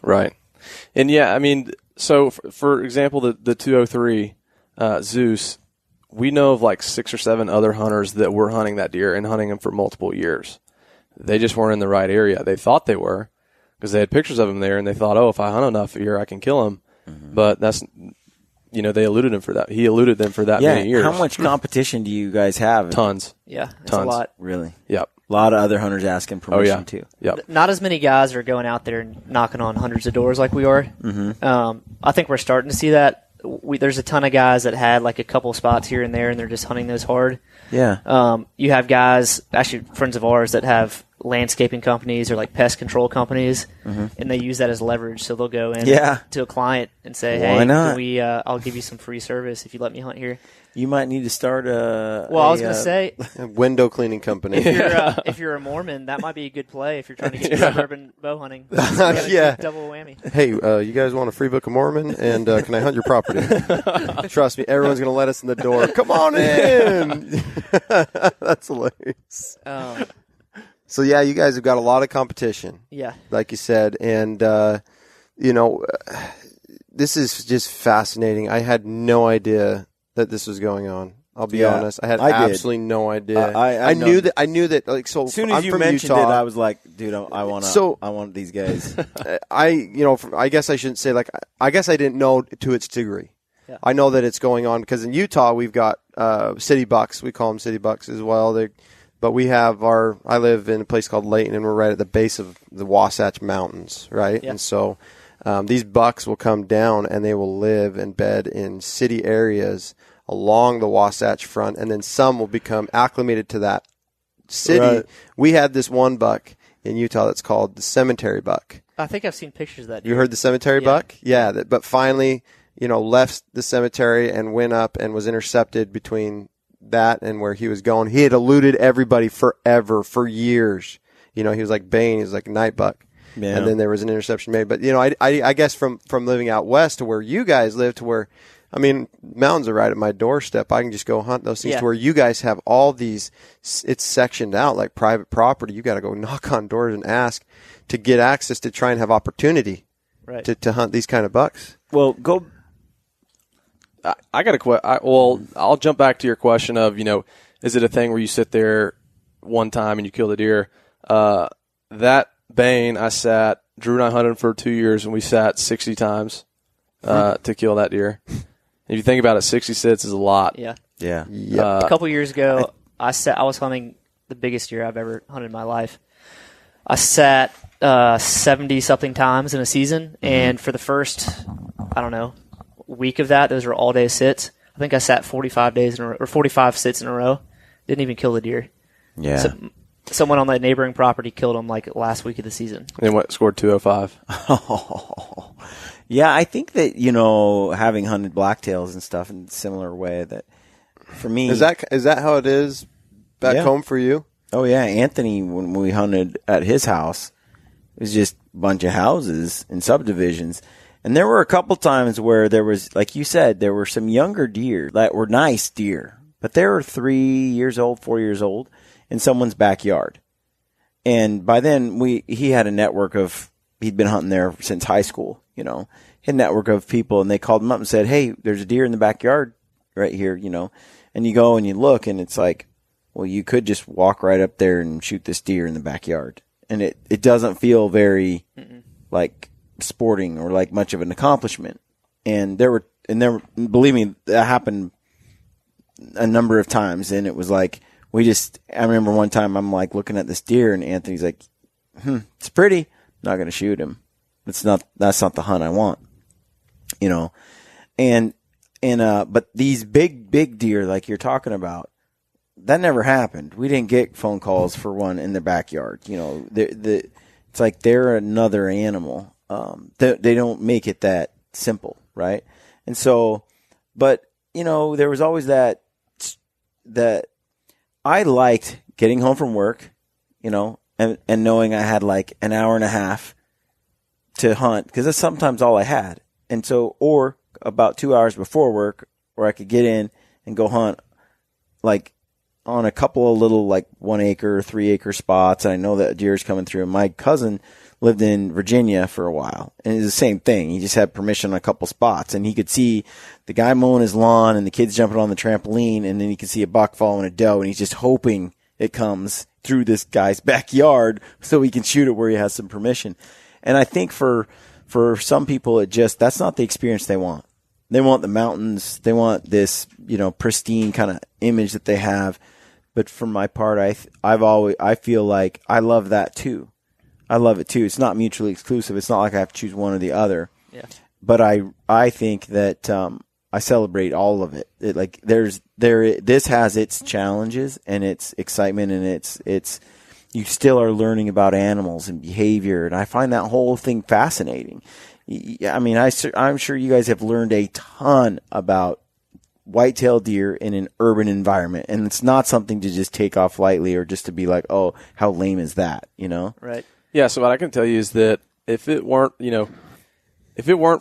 Right. And yeah, I mean, so for example, the 203 Zeus, we know of like 6 or 7 other hunters that were hunting that deer and hunting him for multiple years. They just weren't in the right area. They thought they were because they had pictures of him there, and they thought, oh, if I hunt enough here, I can kill him. Mm-hmm. But that's, they eluded him for that. He eluded them for that many years. How much competition do you guys have? Tons. Yeah, it's Tons. a lot. Really? Yep. A lot of other hunters asking permission too. Yep. Not as many guys are going out there and knocking on hundreds of doors like we are. Mm-hmm. I think we're starting to see that. There's a ton of guys that had like a couple spots here and there, and they're just hunting those hard. Yeah. You have guys, actually friends of ours, that have landscaping companies or like pest control companies, and they use that as leverage. So they'll go in to a client and say, "Hey, Why not? Can we? I'll give you some free service if you let me hunt here." You might need to start I was going to say, a window cleaning company. if you're a Mormon, that might be a good play if you're trying to get suburban bow hunting. Yeah. Double whammy. Hey, you guys want a free Book of Mormon? And can I hunt your property? Trust me, everyone's going to let us in the door. Come on in. That's hilarious. So, yeah, you guys have got a lot of competition. Yeah. Like you said. And, this is just fascinating. I had no idea that this was going on. I'll be honest. I had absolutely no idea. I knew that. Like, so as soon as I'm you from mentioned Utah. it, I was like, dude, I want these guys. I guess I shouldn't say like. I guess I didn't know to its degree. Yeah. I know that it's going on because in Utah we've got city bucks. We call them city bucks as well. But we have I live in a place called Layton, and we're right at the base of the Wasatch Mountains, right? Yeah. And so these bucks will come down and they will live and bed in city areas along the Wasatch Front, and then some will become acclimated to that city. Right. We had this one buck in Utah that's called the cemetery buck. I think I've seen pictures of that. You heard the cemetery buck? Yeah, but finally, left the cemetery and went up and was intercepted between that and where he was going. He had eluded everybody forever, for years. He was like Bane, he was like a night buck. Yeah. And then there was an interception made. But, I guess from living out west to where you guys live to where, mountains are right at my doorstep. I can just go hunt those things to where you guys have all these, it's sectioned out like private property. You got to go knock on doors and ask to get access to try and have opportunity to hunt these kind of bucks. Well, go. I got a question. I'll jump back to your question of, is it a thing where you sit there one time and you kill the deer? That Bane, Drew and I hunted for 2 years, and we sat 60 times to kill that deer. If you think about it, 60 sits is a lot. Yeah. Yeah. A couple years ago, I was hunting the biggest deer I've ever hunted in my life. I sat 70-something times in a season, and for the first, week of that, those were all-day sits. I think I sat 45 days in a row, or 45 sits in a row. Didn't even kill the deer. Yeah. So, someone on that neighboring property killed him like last week of the season. And scored 205. Yeah, I think that, having hunted blacktails and stuff in a similar way, that for me. Is that how it is back home for you? Oh, yeah. Anthony, when we hunted at his house, it was just a bunch of houses and subdivisions. And there were a couple times where there was, like you said, there were some younger deer that were nice deer, but they were 3 years old, 4 years old in someone's backyard. And by then he had a network of, he'd been hunting there since high school, he had a network of people, and they called him up and said, hey, there's a deer in the backyard right here, and you go and you look, and it's like, well, you could just walk right up there and shoot this deer in the backyard. And it doesn't feel very like sporting or like much of an accomplishment. And there were, believe me, that happened a number of times. And it was like, I remember one time I'm like looking at this deer, and Anthony's like, it's pretty. I'm not going to shoot him. That's not the hunt I want, but these big deer, like you're talking about, that never happened. We didn't get phone calls for one in the backyard. It's like they're another animal. They don't make it that simple, right? And so But, there was always that I liked getting home from work, and knowing I had like an hour and a half to hunt, because that's sometimes all I had. And so, or about 2 hours before work, where I could get in and go hunt, like on a couple of little like 1 acre, 3 acre spots. And I know that deer's coming through. My cousin lived in Virginia for a while, and it was the same thing. He just had permission on a couple spots, and he could see the guy mowing his lawn and the kids jumping on the trampoline, and then he could see a buck following a doe, and he's just hoping it comes through this guy's backyard so he can shoot it where he has some permission. And I think for some people, that's not the experience they want. They want the mountains. They want this, pristine kind of image that they have. But for my part, I feel like I love that too. I love it too. It's not mutually exclusive. It's not like I have to choose one or the other. Yeah. But I think that I celebrate all of it. This has its challenges and its excitement, and it's you still are learning about animals and behavior, and I find that whole thing fascinating. I mean, I'm sure you guys have learned a ton about whitetail deer in an urban environment, and it's not something to just take off lightly or just to be like, oh, how lame is that, Right. Yeah, so what I can tell you is that if it weren't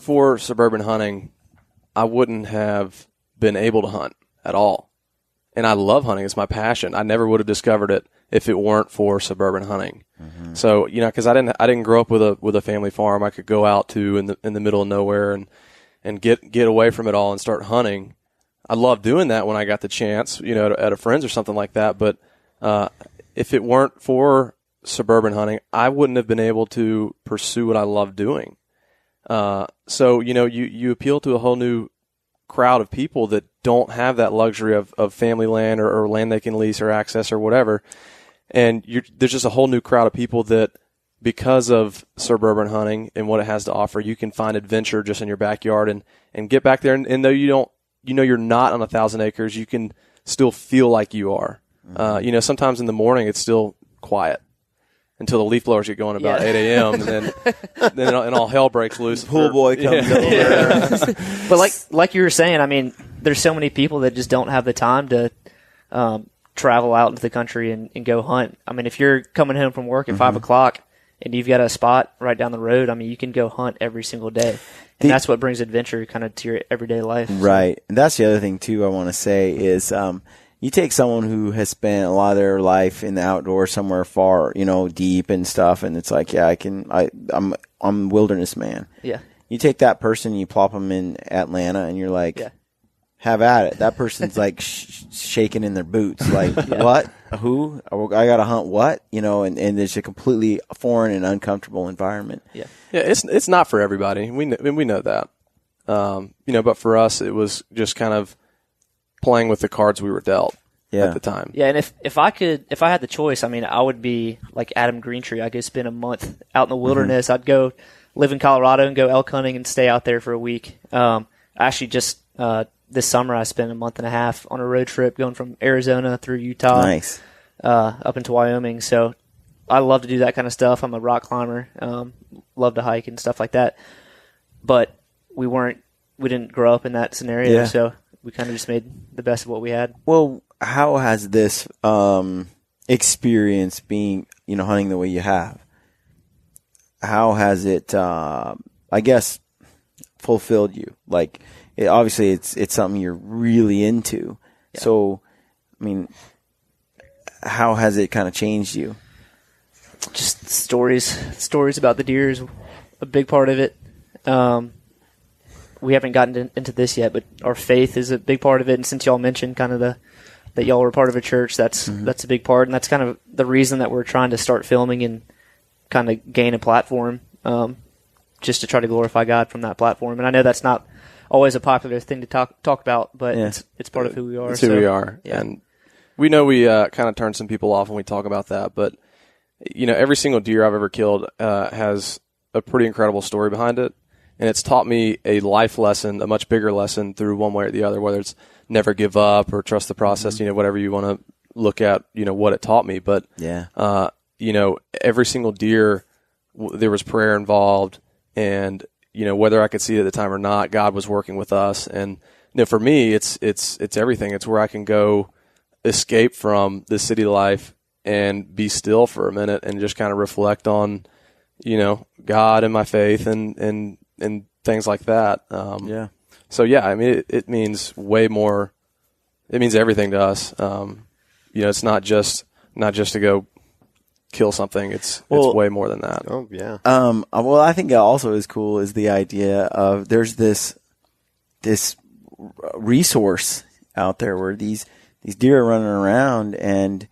for suburban hunting, I wouldn't have been able to hunt at all. And I love hunting. It's my passion. I never would have discovered it if it weren't for suburban hunting. Mm-hmm. So, because I didn't grow up with a family farm I could go out to in the middle of nowhere and get away from it all and start hunting. I loved doing that when I got the chance, at a friend's or something like that. But if it weren't for suburban hunting, I wouldn't have been able to pursue what I love doing. So, you appeal to a whole new crowd of people that don't have that luxury of family land or land they can lease or access or whatever. And there's just a whole new crowd of people that, because of suburban hunting and what it has to offer, you can find adventure just in your backyard and get back there. And though you're not on 1,000 acres, you can still feel like you are. Mm-hmm. Sometimes in the morning it's still quiet until the leaf blowers get going about 8 a.m. and then all hell breaks loose. Pool boy comes over. Yeah. But like you were saying, I mean, there's so many people that just don't have the time to travel out into the country and go hunt. I mean, if you're coming home from work at 5 o'clock and you've got a spot right down the road, I mean, you can go hunt every single day. And that's what brings adventure kind of to your everyday life. Right. And that's the other thing, too, I want to say is you take someone who has spent a lot of their life in the outdoors somewhere far, deep and stuff, and it's like, yeah, I'm a wilderness man. Yeah. You take that person and you plop them in Atlanta, and you're like, have at it. That person's like shaking in their boots. Like, what? Who? I got to hunt what? And it's a completely foreign and uncomfortable environment. Yeah. Yeah, it's not for everybody. We know that. But for us, it was just kind of playing with the cards we were dealt at the time. Yeah, and if I had the choice, I mean, I would be like Adam Greentree. I could spend a month out in the wilderness. I'd go live in Colorado and go elk hunting and stay out there for a week. Actually, just this summer, I spent a month and a half on a road trip going from Arizona through Utah, nice, up into Wyoming. So I love to do that kind of stuff. I'm a rock climber, love to hike and stuff like that. But we didn't grow up in that scenario, so we kind of just made the best of what we had. Well, how has this experience being, hunting the way you have? How has it, I guess, fulfilled you? Like, obviously, it's something you're really into. Yeah. So, I mean, how has it kind of changed you? Just stories about the deer is a big part of it. We haven't gotten into this yet, but our faith is a big part of it. And since y'all mentioned kind of that y'all were part of a church, that's a big part. And that's kind of the reason that we're trying to start filming and kind of gain a platform, just to try to glorify God from that platform. And I know that's not always a popular thing to talk about, but it's part of who we are. It's who we are. Yeah. And we know we kind of turn some people off when we talk about that, but every single deer I've ever killed has a pretty incredible story behind it. And it's taught me a life lesson, a much bigger lesson through one way or the other, whether it's never give up or trust the process, whatever you want to look at, what it taught me. But, every single deer, there was prayer involved, and, whether I could see it at the time or not, God was working with us. And for me, it's everything. It's where I can go escape from the city life and be still for a minute and just kind of reflect on, God and my faith and things like that. So yeah, I mean, it means way more. It means everything to us. It's not just to go kill something. It's way more than that. Oh yeah. Well, I think also is cool is the idea of there's this resource out there where these deer are running around and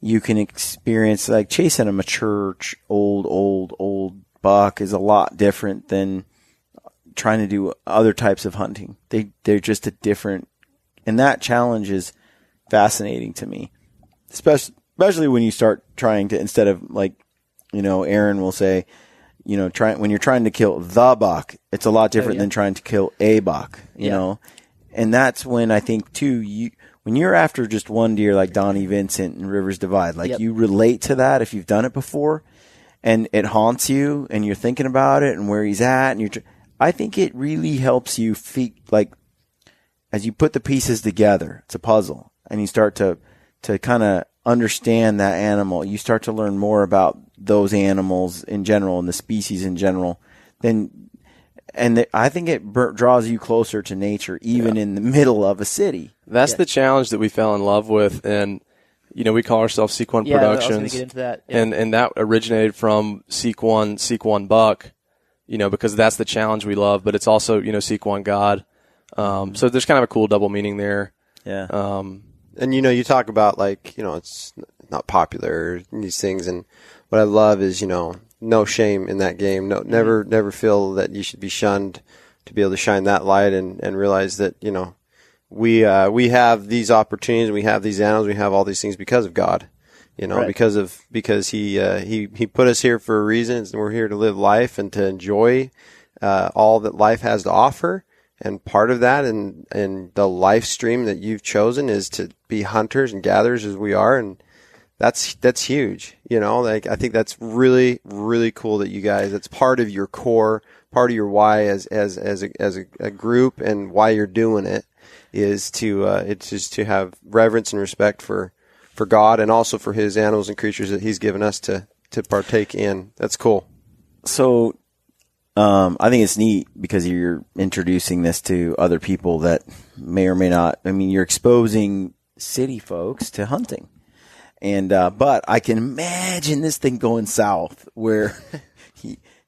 you can experience like chasing a mature old buck is a lot different than trying to do other types of hunting. They're just a different, and that challenge is fascinating to me, especially when you start trying to, instead of like, Aaron will say, when you're trying to kill the buck, it's a lot different than trying to kill a buck, you know? And that's when I think too, when you're after just one deer like Donnie Vincent and Rivers Divide, like you relate to that if you've done it before and it haunts you and you're thinking about it and where he's at. And I think it really helps you as you put the pieces together, it's a puzzle and you start to kind of understand that animal. You start to learn more about those animals in general and the species in general. I think it draws you closer to nature, even in the middle of a city. That's the challenge that we fell in love with, and we call ourselves Seek One Productions. I was gonna get into that. Yeah. And that originated from Seek One Buck, because that's the challenge we love. But it's also Seek One God. So there's kind of a cool double meaning there. Yeah. And you talk about it's not popular in these things, and what I love is no shame in that game. No, never feel that you should be shunned to be able to shine that light and realize that we have these opportunities, we have these animals, we have all these things because of God. Right. because he put us here for a reason, and we're here to live life and to enjoy all that life has to offer. And part of that and the life stream that you've chosen is to be hunters and gatherers as we are, and that's huge. I think that's really, really cool that you guys, that's part of your core, part of your why as a group, and why you're doing it is it's just to have reverence and respect for God and also for his animals and creatures that he's given us to partake in. That's cool. So, I think it's neat because you're introducing this to other people that may or may not, you're exposing city folks to hunting. And, but I can imagine this thing going south where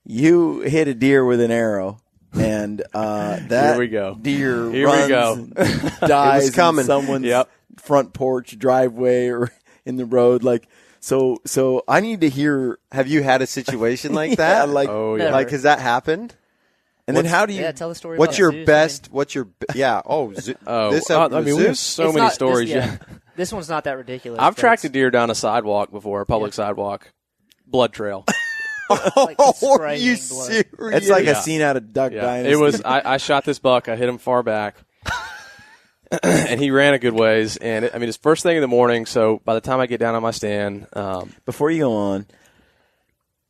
you hit a deer with an arrow and, that Here we go. deer Here runs we go. and dies in someone's front porch, driveway, or in the road. So I need to hear. Have you had a situation like that? Has that happened? And then how do you? Yeah, tell the story. What's about your zoos, best? What's your? Yeah. Oh. We have so many stories. This one's not that ridiculous. I've tracked a deer down a sidewalk before, a public sidewalk, blood trail. Are you serious? It's like a scene out of Duck Dynasty. It was. I shot this buck. I hit him far back, and he ran a good ways. And it's first thing in the morning. So by the time I get down on my stand, before you go on,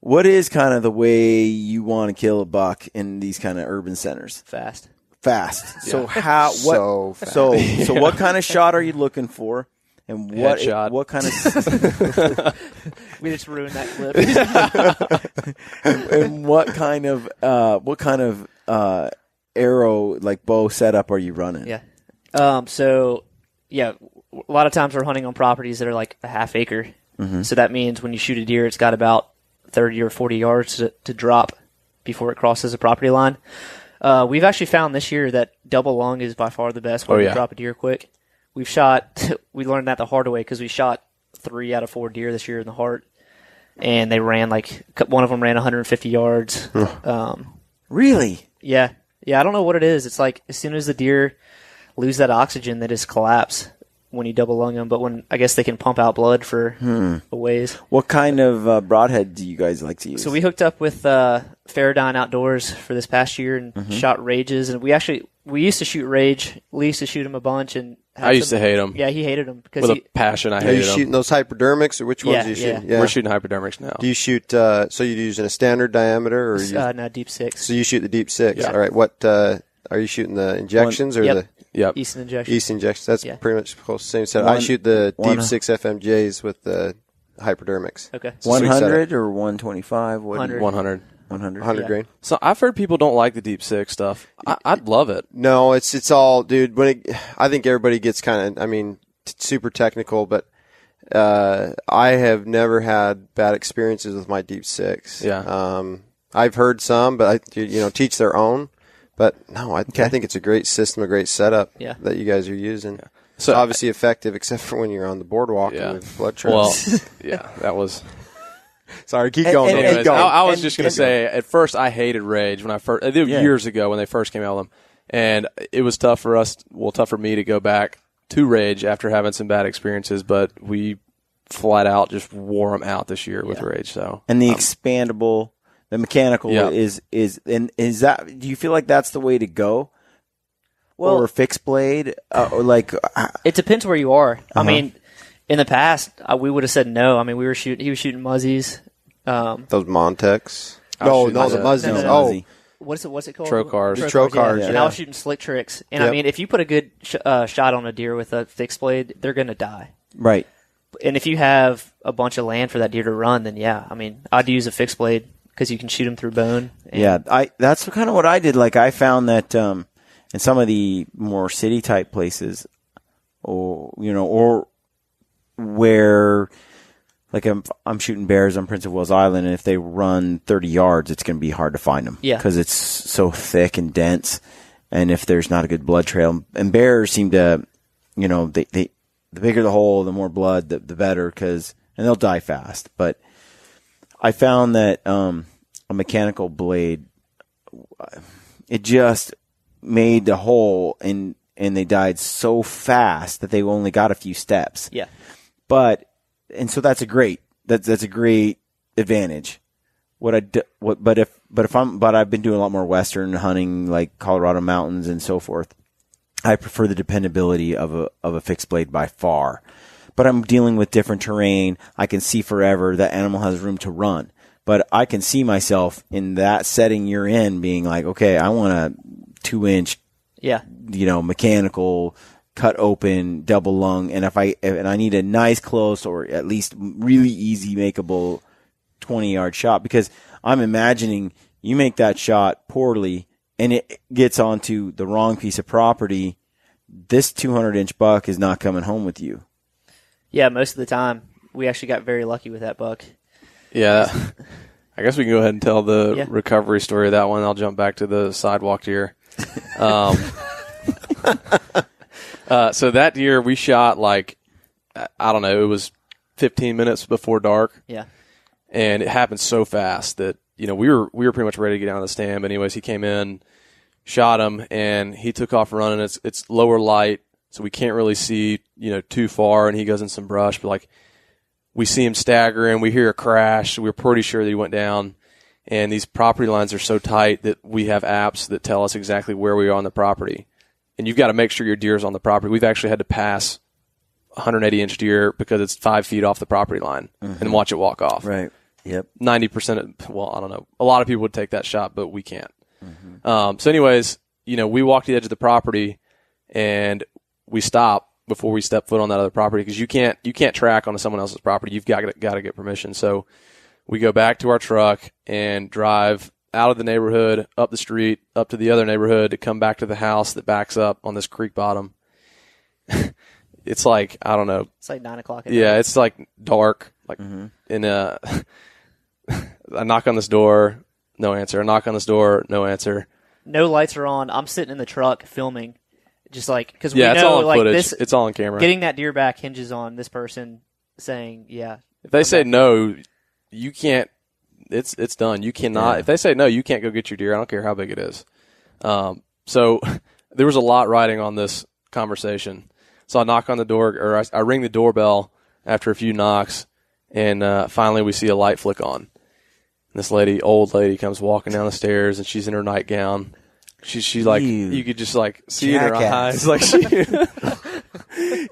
what is kind of the way you want to kill a buck in these kind of urban centers? Fast. So how? What? So fast. So what kind of shot are you looking for? And what kind of? We just ruined that clip. And what kind of arrow, like bow setup, are you running? Yeah. A lot of times we're hunting on properties that are like a half acre. Mm-hmm. So that means when you shoot a deer, it's got about 30 or 40 yards to drop before it crosses the property line. We've actually found this year that double lung is by far the best way to drop a deer quick. We learned that the hard way because we shot 3 out of 4 deer this year in the heart, and they ran one of them ran 150 yards. Really? Yeah. I don't know what it is. It's like as soon as the deer lose that oxygen, they just collapse when you double lung them. But I guess they can pump out blood for a ways. What kind of broadhead do you guys like to use? So we hooked up with Faradyne Outdoors for this past year and shot Rages, and we used to shoot Rage. Lee used to shoot him a bunch, and I used to hate him. Yeah, he hated him with a passion. I hated him. Are you shooting those hypodermics, or which ones are you shooting? Yeah. We're shooting hypodermics now. Do you shoot? So you're using a standard diameter, or no, deep 6. So you shoot the deep 6. Yeah. All right. What are you shooting? The injections or the? Yep. East injection. East injection. That's Yeah. pretty much close to the same set. I shoot the deep 6 FMJs with the hypodermics. Okay. 100 or 125? 100. 100. 100 Yeah. grain. So I've heard people don't like the deep 6 stuff. I'd love it. No, it's all, dude. I think everybody gets kind of, super technical, but I have never had bad experiences with my deep 6. Yeah. I've heard some, but teach their own. But no, I think it's a great system, a great setup that you guys are using. Yeah. So it's obviously effective, except for when you're on the boardwalk with blood trails. Well, yeah, that was. Sorry, keep going. Anyways, I was just going to say, at first I hated Rage when I first, years ago when they first came out with them. And it was tough for me to go back to Rage after having some bad experiences, but we flat out just wore them out this year with Rage. So and the expandable, the mechanical is that, do you feel like that's the way to go? Well, or fixed blade, or it depends where you are. I mean, in the past, we would have said no. I mean, he was shooting Muzzies. Those Montex. No, the Muzzies. No. What's it called? Trocars. Trocars, And I was shooting slick tricks. And I mean, if you put a good shot on a deer with a fixed blade, they're going to die. Right. And if you have a bunch of land for that deer to run, then I'd use a fixed blade because you can shoot them through bone. That's kind of what I did. Like I found that in some of the more city type places, or where, like I'm shooting bears on Prince of Wales Island, and if they run 30 yards, it's going to be hard to find them. Because it's so thick and dense, and if there's not a good blood trail, and bears seem to, the bigger the hole, the more blood, the better, and they'll die fast. But I found that a mechanical blade, it just made the hole, and they died so fast that they only got a few steps. Yeah. And so that's a great advantage. But I've been doing a lot more Western hunting, like Colorado mountains and so forth. I prefer the dependability of a fixed blade by far. But I'm dealing with different terrain. I can see forever. That animal has room to run. But I can see myself in that setting you're in being like, okay, I want a 2-inch, mechanical, cut open, double lung, and I need a nice close or at least really easy makeable 20-yard shot, because I'm imagining you make that shot poorly and it gets onto the wrong piece of property. This 200-inch buck is not coming home with you. Yeah, most of the time we actually got very lucky with that buck. Yeah. I guess we can go ahead and tell the recovery story of that one. I'll jump back to the sidewalk deer. So that deer we shot it was 15 minutes before dark. Yeah. And it happened so fast that, we were pretty much ready to get down to the stand. But anyways, he came in, shot him, and he took off running. It's lower light, so we can't really see, too far, and he goes in some brush. But we see him staggering, we hear a crash, so we're pretty sure that he went down. And these property lines are so tight that we have apps that tell us exactly where we are on the property. And you've got to make sure your deer's on the property. We've actually had to pass 180-inch deer because it's 5 feet off the property line and watch it walk off. Right. Yep. 90%, I don't know. A lot of people would take that shot, but we can't. So anyways, we walk to the edge of the property and we stop before we step foot on that other property because you can't track onto someone else's property. You've got to get permission. So we go back to our truck and drive out of the neighborhood, up the street, up to the other neighborhood to come back to the house that backs up on this creek bottom. It's I don't know. It's 9 o'clock at night. It's dark. I knock on this door, no answer. I knock on this door, no answer. No lights are on. I'm sitting in the truck filming, just because we it's know all on footage. It's all on camera. Getting that deer back hinges on this person saying, "Yeah." If they say no, you can't. It's done. You cannot. Yeah. If they say no, you can't go get your deer. I don't care how big it is. So there was a lot riding on this conversation. So I knock on the door, or I ring the doorbell after a few knocks, and finally we see a light flick on. And this old lady, comes walking down the stairs, and she's in her nightgown. She's you could just see in her eyes, you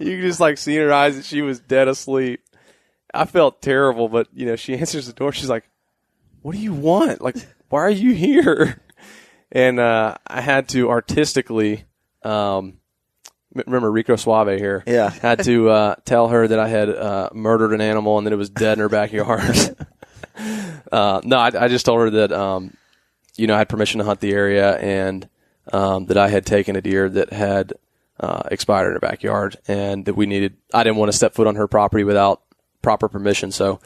could just see in her eyes that she was dead asleep. I felt terrible, but she answers the door. She's like, "What do you want? Why are you here?" And I had to artistically remember Rico Suave here. Yeah. Had to tell her that I had murdered an animal and that it was dead in her backyard. No, I just told her that, I had permission to hunt the area and that I had taken a deer that had expired in her backyard and that I didn't want to step foot on her property without proper permission. So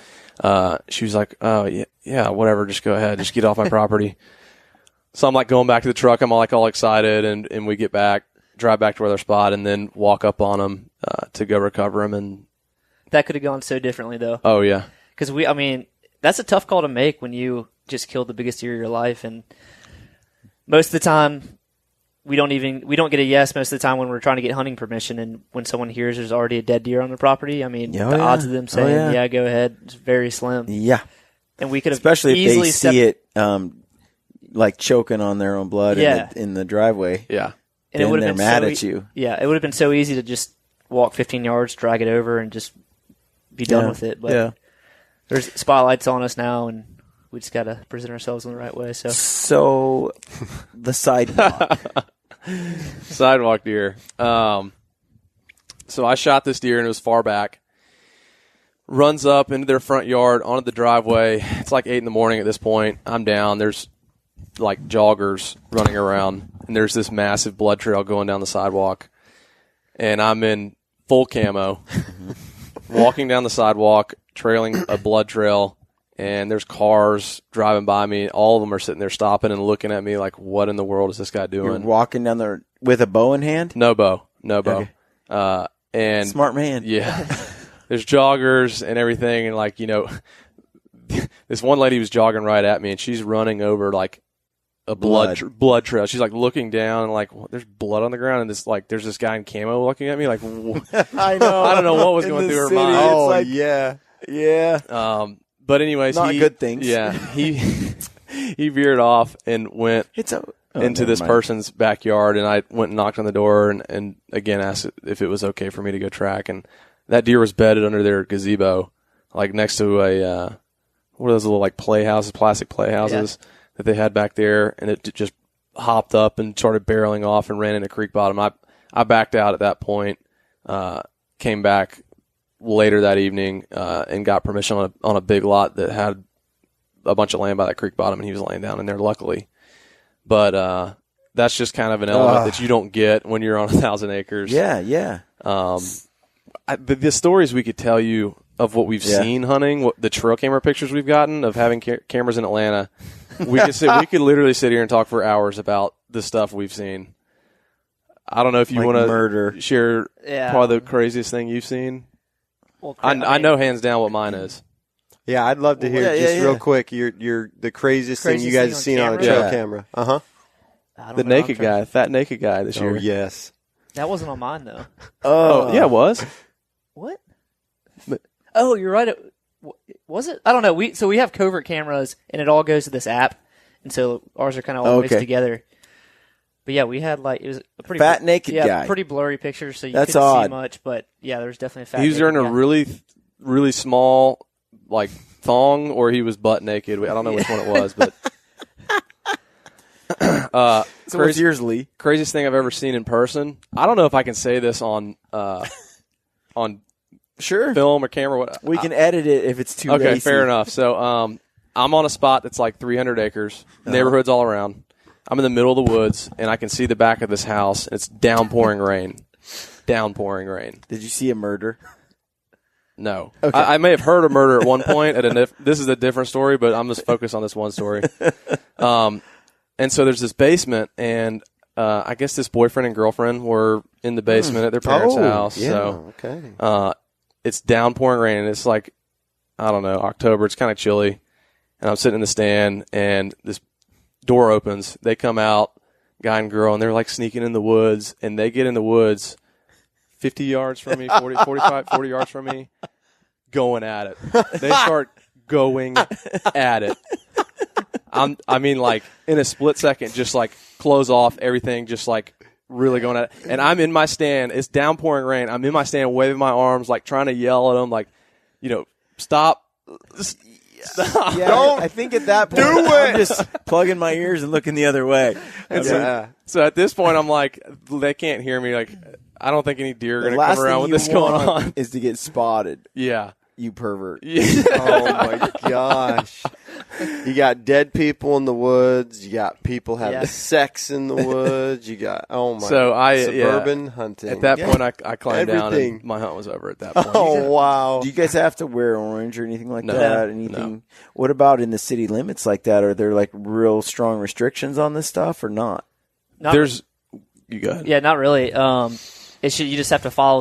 she was like, oh, yeah, whatever, just go ahead, just get off my property. So I'm like going back to the truck. I'm all excited, and we get back, drive back to our spot, and then walk up on them to go recover them. And that could have gone so differently, though. Oh yeah, because that's a tough call to make when you just killed the biggest deer of your life, and most of the time we don't get a yes. Most of the time when we're trying to get hunting permission, and when someone hears there's already a dead deer on the property, the odds of them saying yeah, go ahead, is very slim. Yeah, and we could have especially easily if they see it. Like choking on their own blood in the driveway. Yeah. And then they're mad at you. Yeah, it would have been so easy to just walk 15 yards, drag it over, and just be done with it. But there's spotlights on us now, and we just got to present ourselves in the right way. So the sidewalk. Sidewalk deer. So I shot this deer, and it was far back. Runs up into their front yard, onto the driveway. It's like 8 in the morning at this point. I'm down. There's like joggers running around, and there's this massive blood trail going down the sidewalk, and I'm in full camo walking down the sidewalk trailing a blood trail, and there's cars driving by me. All of them are sitting there stopping and looking at me like, what in the world is this guy doing? You're walking down there with a bow in hand? No bow. Okay. And smart man. Yeah. There's joggers and everything, and this one lady was jogging right at me, and she's running over like a blood trail. She's like looking down and like, there's blood on the ground, and there's this guy in camo looking at me like, I know. I don't know what was going through her mind. Oh yeah. But anyways, not good things. Yeah, he veered off and went into this person's backyard, and I went and knocked on the door and again asked if it was okay for me to go track, and that deer was bedded under their gazebo, like next to a what are those little like playhouses, plastic playhouses that they had back there, and it just hopped up and started barreling off and ran into creek bottom. I backed out at that point, came back later that evening and got permission on a big lot that had a bunch of land by that creek bottom, and he was laying down in there, luckily. But that's just kind of an element that you don't get when you're on 1,000 acres. Yeah. The stories we could tell you of what we've seen hunting, the trail camera pictures we've gotten of having cameras in Atlanta, we could literally sit here and talk for hours about the stuff we've seen. I don't know if you want to share probably the craziest thing you've seen. Well, I know hands down what mine is. Yeah, I'd love to hear real quick the craziest thing you guys have seen on a trail camera. The naked guy, fat naked guy this year. Oh yes, that wasn't on mine though. Oh yeah, it was. What? Oh, you're right. Was it? I don't know. We have covert cameras, and it all goes to this app, and so ours are kind of all mixed together. But yeah, we had it was a pretty fat naked guy. Pretty blurry picture, so you couldn't see much. But yeah, there was definitely a fat. He was wearing a really, really small thong, or he was butt naked. I don't know which one it was, but. So what's yours, Lee? Craziest thing I've ever seen in person. I don't know if I can say this on film or camera. We can edit it if it's too okay, racy. Fair enough. So I'm on a spot that's like 300 acres, neighborhoods all around. I'm in the middle of the woods, and I can see the back of this house, and it's downpouring rain. Downpouring rain. Did you see a murder? No. Okay. I may have heard a murder at one point. This is a different story, but I'm just focused on this one story. And so there's this basement, and I guess this boyfriend and girlfriend were in the basement at their parents' house. Yeah, so okay. It's downpouring rain, and it's like, I don't know, October. It's kind of chilly. And I'm sitting in the stand, and this door opens. They come out, guy and girl, and they're like sneaking in the woods, and they get in the woods 50 yards from me, 45, 40 yards from me, going at it. They start going at it. I mean, like, in a split second, just, like, close off everything, just, like, really going at it. And I'm in my stand. It's downpouring rain. I'm in my stand waving my arms, like, trying to yell at them, like, stop. Stop. Yeah, I think at that point, I'm just plugging my ears and looking the other way. So at this point, I'm like, they can't hear me. Like, I don't think any deer are The going to last come around thing with this you going want on. is to get spotted. Yeah. You pervert. Oh my gosh. You got dead people in the woods. You got people having sex in the woods. You got suburban hunting. At that point, I climbed down Everything. and my hunt was over at that point. Oh wow. Do you guys have to wear orange or anything like No. that? Anything? No. What about in the city limits like that? Are there like real strong restrictions on this stuff or not? You go ahead. Yeah, not really. You just have to follow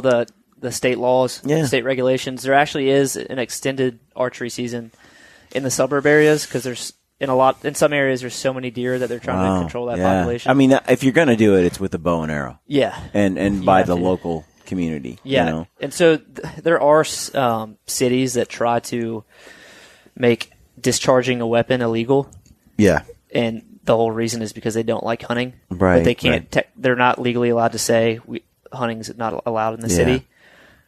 the state laws, state regulations. There actually is an extended archery season in the suburb areas because there's in some areas there's so many deer that they're trying to control that population. I mean, if you're going to do it, it's with a bow and arrow. Yeah, and by the local community. Yeah, you know? And so there are cities that try to make discharging a weapon illegal. Yeah, and the whole reason is because they don't like hunting. Right, but they can't. They're not legally allowed to say hunting's not allowed in the city.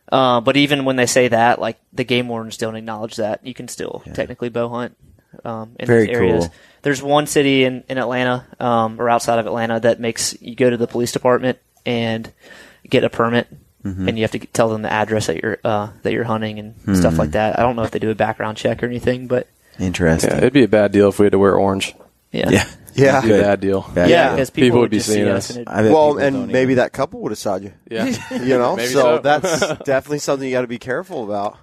But even when they say that, like the game wardens don't acknowledge that. You can still technically bow hunt in Very these areas. cool. There's one city in Atlanta or outside of Atlanta that makes you go to the police department and get a permit, and you have to tell them the address that you're hunting and stuff like that. I don't know if they do a background check or anything, but interesting. Yeah, it'd be a bad deal if we had to wear orange. yeah. It'd be a bad deal. Because people would be just seeing see us. And Well, and maybe that couple would have sawed you. Yeah. You know, Maybe so so. that's definitely something you got to be careful about.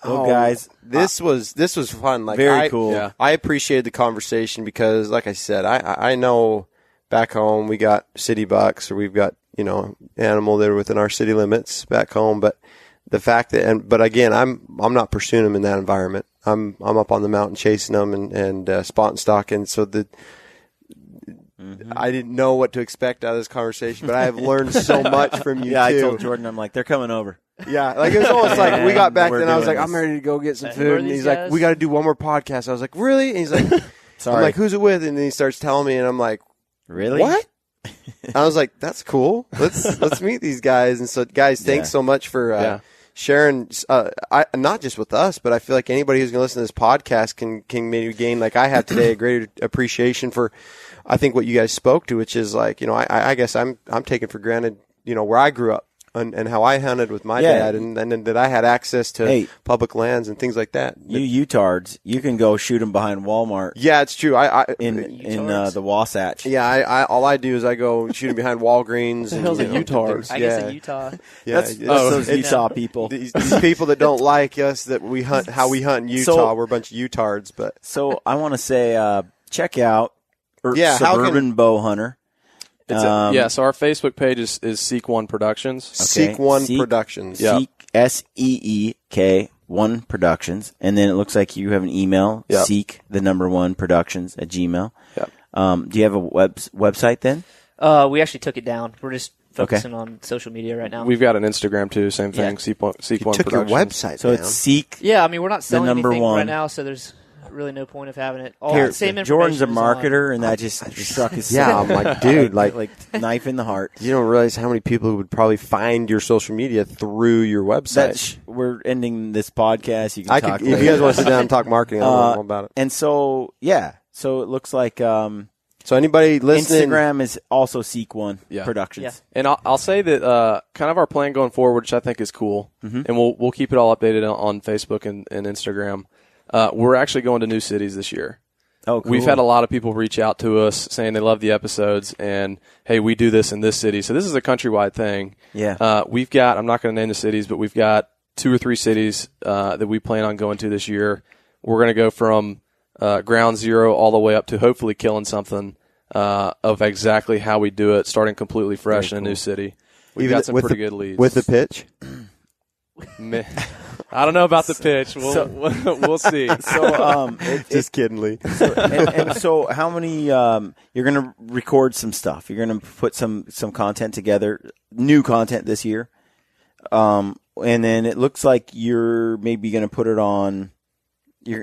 Well, guys, this was fun. Like, very cool. Yeah. I appreciated the conversation because, like I said, I know back home we got city bucks or we've got animal that are within our city limits back home, but the fact that but again, I'm not pursuing them in that environment. I'm up on the mountain chasing them and spot and stalking. So I didn't know what to expect out of this conversation, but I have learned so much from you. I too. told Jordan, I'm like, they're coming over. Yeah, like it was almost like we got back We're then. I was doing like, this. I'm ready to go get some Who food, are and these he's guys? like, we got to do one more podcast. I was like, really? And he's like, Sorry. I'm like, who's it with? And then he starts telling me, and I'm like, Really? what? I was like, that's cool. Let's meet these guys. And so, guys, thanks so much for sharing. Not just with us, but I feel like anybody who's going to listen to this podcast can maybe gain, like I have today, a greater appreciation for, I think, what you guys spoke to, which is like, I guess I'm taking for granted, where I grew up and how I hunted with my dad, and that I had access to public lands and things like that. You Utards, you can go shoot them behind Walmart. Yeah, it's true. In the Wasatch. Yeah, I all I do is I go shooting behind Walgreens. the hell's a Utah? I guess in Utah. Yeah, That's those Utah people. These people that don't like us that we hunt how we hunt in Utah. We're a bunch of Utards, but So I want to say, check out Suburban Suburban Bowhunter. So our Facebook page is Seek One Productions. Seek One Productions. Yeah. Seek 1 Productions, and then it looks like you have an email. Yep. Seek 1 Productions at Gmail. Yep. Do you have a website then? We actually took it down. We're just focusing on social media right now. We've got an Instagram too. Same thing. Yeah. Seek One You took Productions. your website So down. it's Seek. Yeah, I mean, we're not selling number anything one. right now, so there's really no point of having it. All Here, the same information. Jordan's a is on- marketer, and that just struck his Yeah, I'm like, dude, like knife in the heart. you don't realize how many people would probably find your social media through your website. We're ending this podcast. You can I talk could, if later. you guys want to sit down and talk marketing, I don't know about it. And so, so it looks like So anybody listening, Instagram is also Seek One Yeah. Productions. Yeah. And I'll say that kind of our plan going forward, which I think is cool, and we'll keep it all updated on Facebook and Instagram. We're actually going to new cities this year. Oh, cool. We've had a lot of people reach out to us saying they love the episodes and, hey, we do this in this city. So this is a countrywide thing. Yeah. We've got, I'm not going to name the cities, but we've got 2 or 3 cities that we plan on going to this year. We're going to go from ground zero all the way up to hopefully killing something of exactly how we do it, starting completely fresh in a new city. We've got some with pretty good leads. with the pitch. I don't know about the pitch. We'll see. So, Just kidding, Lee. and so how many, you're going to record some stuff. You're going to put some content together, new content this year. And then it looks like you're maybe going to put it on,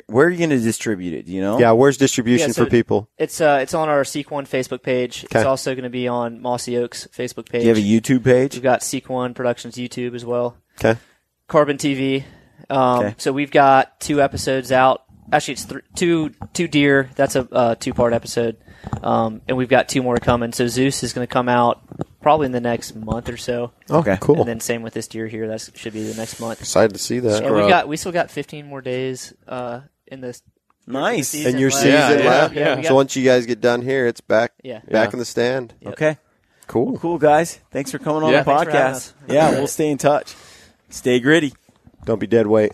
where are you going to distribute it? Do you know? Yeah, where's distribution so for people? It's on our Seek One Facebook page. Okay. It's also going to be on Mossy Oak's Facebook page. Do you have a YouTube page? We've got Seek One Productions YouTube as well. Okay. Carbon TV. Okay. So we've got 2 episodes out. Actually, it's two deer. That's a 2-part episode. And we've got 2 more coming. So Zeus is going to come out probably in the next month or so. Okay, cool. And then same with this deer here. That should be the next month. Excited to see that. And we still got 15 more days in this. Nice. And your left. season left. Yeah. So once you guys get done here, it's back Yeah. in the stand. Yep. Okay. Cool. Cool, guys. Thanks for coming on Yeah. the Thanks for having podcast. us. Yeah, we'll stay in touch. Stay gritty. Don't be dead weight.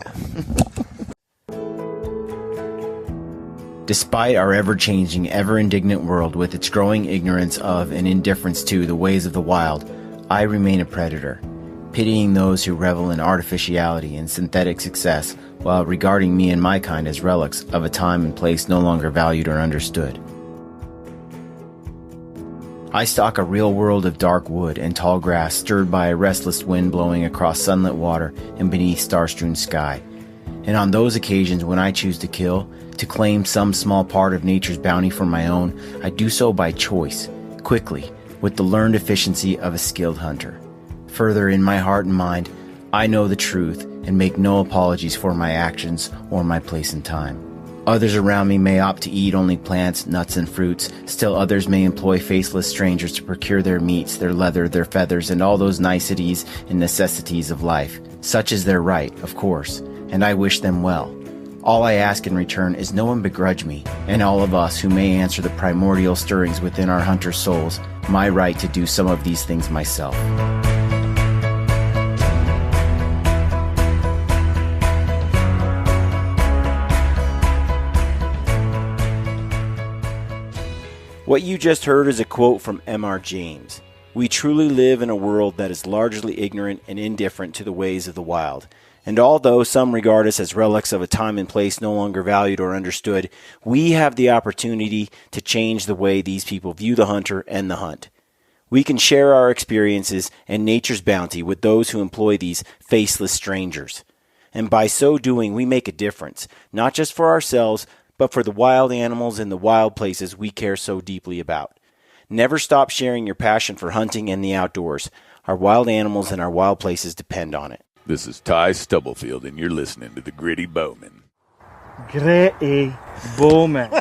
Despite our ever-changing, ever-indignant world with its growing ignorance of and indifference to the ways of the wild, I remain a predator, pitying those who revel in artificiality and synthetic success while regarding me and my kind as relics of a time and place no longer valued or understood. I stalk a real world of dark wood and tall grass stirred by a restless wind blowing across sunlit water and beneath star-strewn sky. And on those occasions when I choose to kill, to claim some small part of nature's bounty for my own, I do so by choice, quickly, with the learned efficiency of a skilled hunter. Further, in my heart and mind, I know the truth and make no apologies for my actions or my place in time. Others around me may opt to eat only plants, nuts, and fruits. Still others may employ faceless strangers to procure their meats, their leather, their feathers, and all those niceties and necessities of life. Such is their right, of course, and I wish them well. All I ask in return is no one begrudge me, and all of us who may answer the primordial stirrings within our hunter souls, my right to do some of these things myself. What you just heard is a quote from M.R. James. We truly live in a world that is largely ignorant and indifferent to the ways of the wild. And although some regard us as relics of a time and place no longer valued or understood, we have the opportunity to change the way these people view the hunter and the hunt. We can share our experiences and nature's bounty with those who employ these faceless strangers. And by so doing, we make a difference, not just for ourselves, but for the wild animals in the wild places we care so deeply about. Never stop sharing your passion for hunting and the outdoors. Our wild animals and our wild places depend on it. This is Ty Stubblefield, and you're listening to The Gritty Bowman. Gritty Bowman.